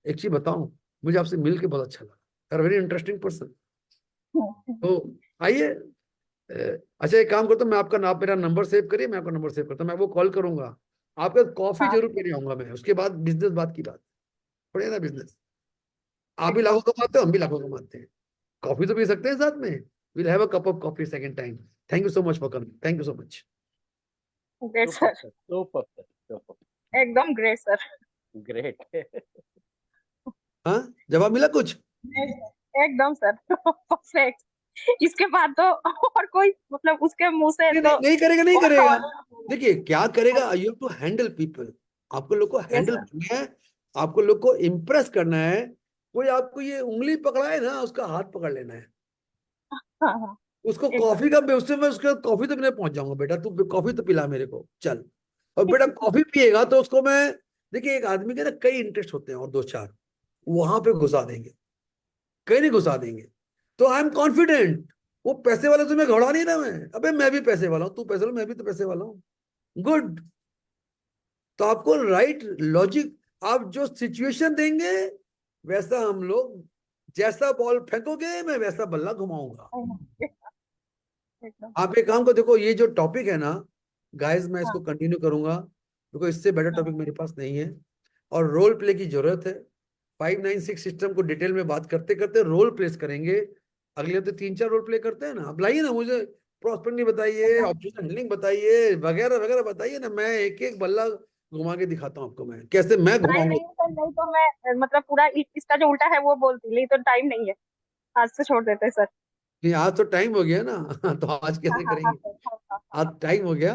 एक चीज बताऊं, मुझे आपसे मिल के बहुत अच्छा लगा, वेरी इंटरेस्टिंग पर्सन। तो आइए, अच्छा एक काम करता हूँ, मैं आपका नाम, मेरा नंबर सेव करिए, मैं आपका नंबर सेव करता हूँ, मैं वो कॉल करूंगा, आपका कॉफी हाँ जरूर पीने आऊंगा मैं, उसके बाद बिजनेस बात की बात, बढ़िया ना बिजनेस। आप भी एकदम लाखों कमाते हो, हम भी लाखों कमाते हैं, कॉफी तो पी सकते हैं साथ में। Will have a cup of coffee second time. Thank you so much for coming, thank you so much. Great super sir sir, super sir, super, एकदम ग्रेट सर ग्रेट। हाँ, जवाब मिला कुछ? एकदम सर परफेक्ट इसके बाद तो और कोई मतलब उसके मुंह से नहीं तो नहीं नहीं करेगा, नहीं और करेगा। देखिए क्या करेगा, you have to handle people, आपको लोग को यस हैंडल सर करना है, आपको लोग को इम्प्रेस करना है। कोई आपको ये उंगली पकड़ाए ना, उसका हाथ पकड़ लेना है। हाँ हाँ उसको एकदम कॉफी का उससे मैं उसके कॉफी तक नहीं पहुंच जाऊंगा, बेटा तू कॉफी तो पिला मेरे को चल। और बेटा कॉफी पिएगा तो उसको मैं, देखिए एक आदमी के ना कई इंटरेस्ट होते हैं और दो चार, वहां पे घुसा देंगे, कहीं नहीं घुसा देंगे। तो आई एम कॉन्फिडेंट, वो पैसे वाले से मैं घबरा नहीं रहा, मैं अबे मैं भी पैसे वाला हूँ, तू पैसे वाला, मैं भी तो पैसे वाला हूँ। गुड। तो आपको राइट लॉजिक, आप जो सिचुएशन देंगे वैसा हम लोग, जैसा बॉल फेंकोगे मैं वैसा बल्ला घुमाऊंगा। एकदम आप एक काम को देखो, ये जो टॉपिक है ना गाइस, मैं इसको हाँ कंटिन्यू करूंगा, क्योंकि इससे बेटर टॉपिक हाँ मेरे पास नहीं है, और रोल प्ले की जरूरत है। 596 सिस्टम को डिटेल में बात करते करते रोल प्लेस करेंगे। अगले हफ्ते 3 4 रोल प्ले करते हैं ना, अब लाइए ना मुझे, प्रॉस्पेरिटी बताइए, एकदम ऑब्जेक्शन हैंडलिंग बताइए, वगैरह वगैरह बताइए ना, मैं एक एक बल्ला घुमा के दिखाता हूँ आपको, मैं कैसे मैं टाइम घुमाऊंगा। नहीं है सर नहीं तो मैं मतलब पूरा इसका जो उल्टा है वो बोलती लेकिन तो टाइम नहीं है आज से छोड़ देते हैं सर नहीं आज तो टाइम हो गया ना तो आज हाँ कैसे हाँ हाँ करेंगे, सर हाँ हाँ आज टाइम हो गया।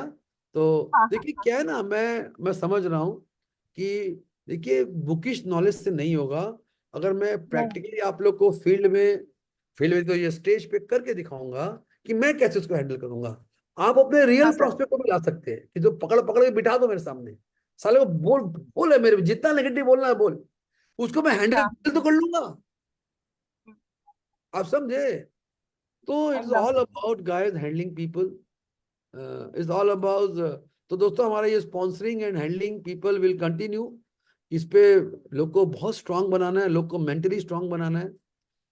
तो हाँ हाँ देखिए हाँ क्या है ना, मैं समझ रहा हूँ कि देखिए बुकिश नॉलेज से नहीं होगा, अगर मैं नहीं प्रैक्टिकली आप लोग को फील्ड में तो ये स्टेज पे करके दिखाऊंगा कि मैं कैसे उसको हैंडल करूंगा। आप अपने हाँ रियल सर प्रोस्पेक्ट को भी ला सकते हैं, कि जो पकड़ पकड़ के बिठा दो मेरे सामने, साले को बोल बोल है मेरे, जितना नेगेटिव बोलना है बोल, उसको मैं हैंडल हाँ तो कर लूंगा। आप समझे? तो इट्स एकदम all about guys handling people, is all about. तो दोस्तों हमारा ये sponsoring and handling people will continue, इस पे लोग को बहुत स्ट्रांग बनाना है, लोग को मेंटली स्ट्रांग बनाना है,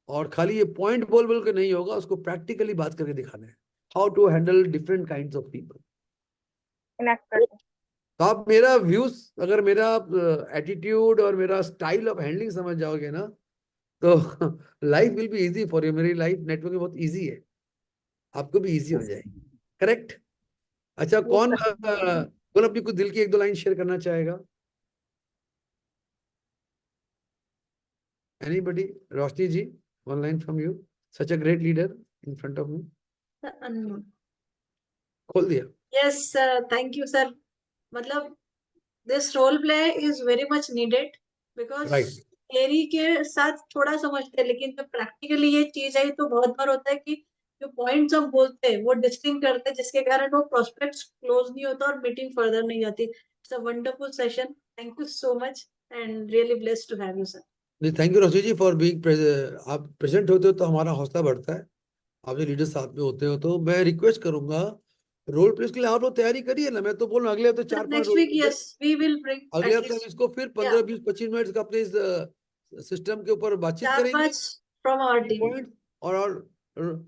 और खाली ये पॉइंट बोल बोल के नहीं होगा, उसको प्रैक्टिकली बात करके दिखाना है, how to handle different kinds of people. Connect करके तो आप मेरा व्यूज, अगर मेरा एटीट्यूड और मेरा स्टाइल ऑफ हैंडलिंग समझ जाओगे ना, तो life will be easy for you, मेरी लाइफ नेटवर्क बहुत इजी है, आपको भी इजी हो यस जाएगी। करेक्ट। अच्छा कौन सर कौन अपनी कुछ दिल की एक दो लाइन शेयर करना चाहेगा? Anybody? Roshni ji, one line from you, such a great leader in front of me. खोल दिया। Yes, thank you, sir. मतलब this role play is very much needed because right. theory के साथ थोड़ा समझते हैं लेकिन जब प्रैक्टिकली ये चीज आई तो बहुत बार होता है कि जो पॉइंट्स हम बोलते हैं वो डिस्टिंग करते हैं जिसके कारण वो प्रोस्पेक्ट्स क्लोज नहीं होता और मीटिंग फर्दर नहीं जाती. It's a wonderful session. Thank you so much and really blessed to have you sir. नहीं, thank you Roshni ji for being, आप प्रेजेंट होते हो तो हमारा हौसला बढ़ता है, आप जो लीडर साथ में होते हो, तो मैं रिक्वेस्ट करूंगा रोल प्ले के लिए आप लोग तैयारी करिए ना, मैं तो बोल रहा हूँ अगले हफ्ते 4-5 next role week, play, yes, we will bring अगले at हफ्ते हम least इसको फिर 15-20-25 मिनट का अपने इस सिस्टम के ऊपर बातचीत करेंगे, 4-5 from our team. पॉइंट और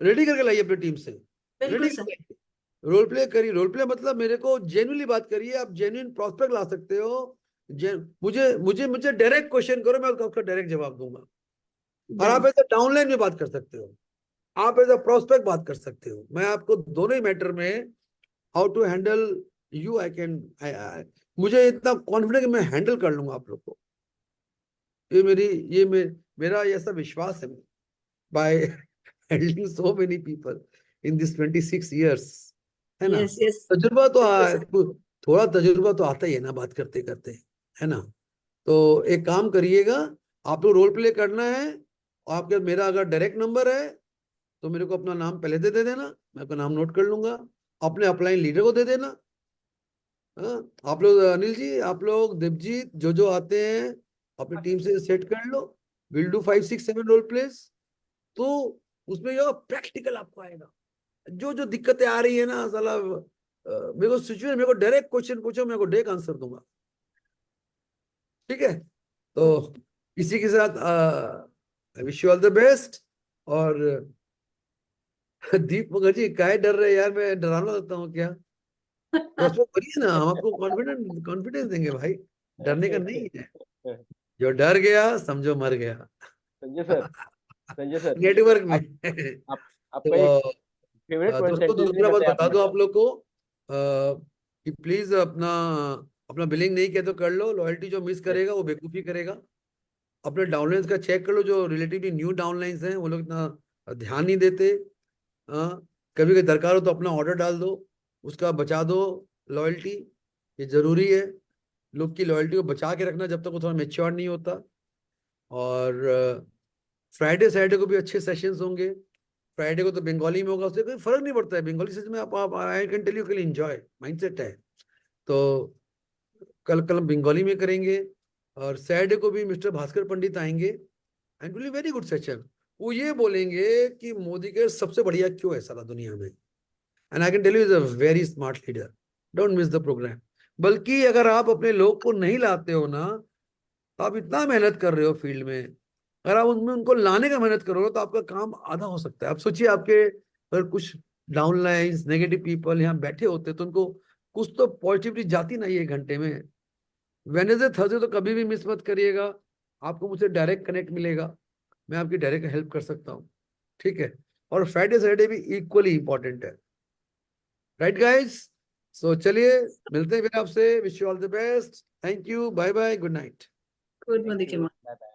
रेडी करके लाइए अपनी टीम से, रेडी बिल्कुल करके सर। लाइए, रोल प्ले करिए। रोल प्ले मतलब मेरे को जेन्युइनली बात करिए, आप जेन्युइन प्रॉस्पेक्ट ला सकते हो, मुझे मुझे मुझे डायरेक्ट क्वेश्चन करो, मैं उसका डायरेक्ट जवाब दूंगा। और आप ऐसे डाउनलाइन में बात कर सकते हो, आप एज अ प्रोस्पेक्ट बात कर सकते हो, मैं आपको दोनों ही मैटर में how to handle you, I can, मुझे इतना कॉन्फिडेंस कि मैं हैंडल कर लूंगा आप लोग को, मेरा ऐसा विश्वास है by handling so many people in this 26 years, है ना। Yes, yes. तजुर्बा तो बिल्कुल थोड़ा तजुर्बा तो आता ही है ना बात करते करते, है ना। तो एक काम करिएगा, आप लोग रोल प्ले करना है, और आपके मेरा अगर डायरेक्ट नंबर है तो मेरे को अपना नाम पहले दे देना, मैं अपना नाम नोट कर लूंगा, अपने अपलाइन लीडर को दे देना। हाँ, आप लोग अनिल जी, आप लोग देवजीत, जो आते हैं अपनी टीम से सेट कर लो, विल डू 5-6-7 रोल प्लेस। तो उसमें ये प्रैक्टिकल आपको आएगा, जो जो दिक्कतें आ रही है ना साला, मेरे को सिचुएशन, मेरे को डायरेक्ट क्वेश्चन पूछो, मैं को डायरेक्ट आंसर दूंगा, ठीक है। तो इसी के साथ wish you all the best. और दीप मुखर्जी काहे डर रहे यार, मैं डराना लगता हूँ क्या? प्रॉस्पेक्ट करिए ना, हम आपको कॉन्फिडेंस देंगे भाई, डरने का नहीं है, जो डर गया समझो मर गया। Sanjay sir, Sanjay sir, network में आप आपका एक तो फेवरेट दोस्तों सेंटेंस भी दूसरा बात बताया बता आपने। दो आप लोग को, कि प्लीज अपना अपना बिलिंग नहीं किया तो कर लो, लॉयल्टी जो मिस करेगा वो बेवकूफी करेगा। अपने डाउनलाइंस का चेक कर लो, जो रिलेटिवली न्यू डाउनलाइंस हैं वो लोग इतना ध्यान नहीं देते। कभी कभी दरकार हो तो अपना ऑर्डर डाल दो, उसका बचा दो लॉयल्टी, ये जरूरी है, लोग की लॉयल्टी को बचा के रखना जब तक वो थोड़ा मेच्योर नहीं होता। और फ्राइडे सैटरडे को भी अच्छे सेशंस होंगे, फ्राइडे को तो बंगाली में होगा, उससे कोई फर्क नहीं पड़ता है, बंगाली सेशन में आप I can tell you can enjoy, mindset है। तो कल बंगाली में करेंगे, और सैटरडे को भी मिस्टर भास्कर पंडित आएंगे, and will be very good session. वो ये बोलेंगे कि मोदी के सबसे बढ़िया क्यों है सारा दुनिया में, and I can tell you is a very smart leader, don't miss the programme. बल्कि अगर आप अपने लोग को नहीं लाते हो ना, तो आप इतना मेहनत कर रहे हो फील्ड में, अगर आप उनमें उनको लाने का मेहनत करोगे तो आपका काम आधा हो सकता है। आप सोचिए, आपके अगर कुछ डाउनलाइंस नेगेटिव पीपल यहाँ बैठे होते तो उनको कुछ तो पॉजिटिविटी जाती ना ये 1 घंटे में। वेनेसडे थर्सडे तो कभी भी मिस मत करिएगा, आपको मुझसे डायरेक्ट कनेक्ट मिलेगा, मैं आपकी डायरेक्ट हेल्प कर सकता हूँ, ठीक है। और फ्राइडे सैटरडे भी इक्वली इंपॉर्टेंट है, राइट गाइस। सो चलिए मिलते हैं फिर आपसे, wish you all the best, thank you, bye bye, good night. Good, Madhukar. Bye bye.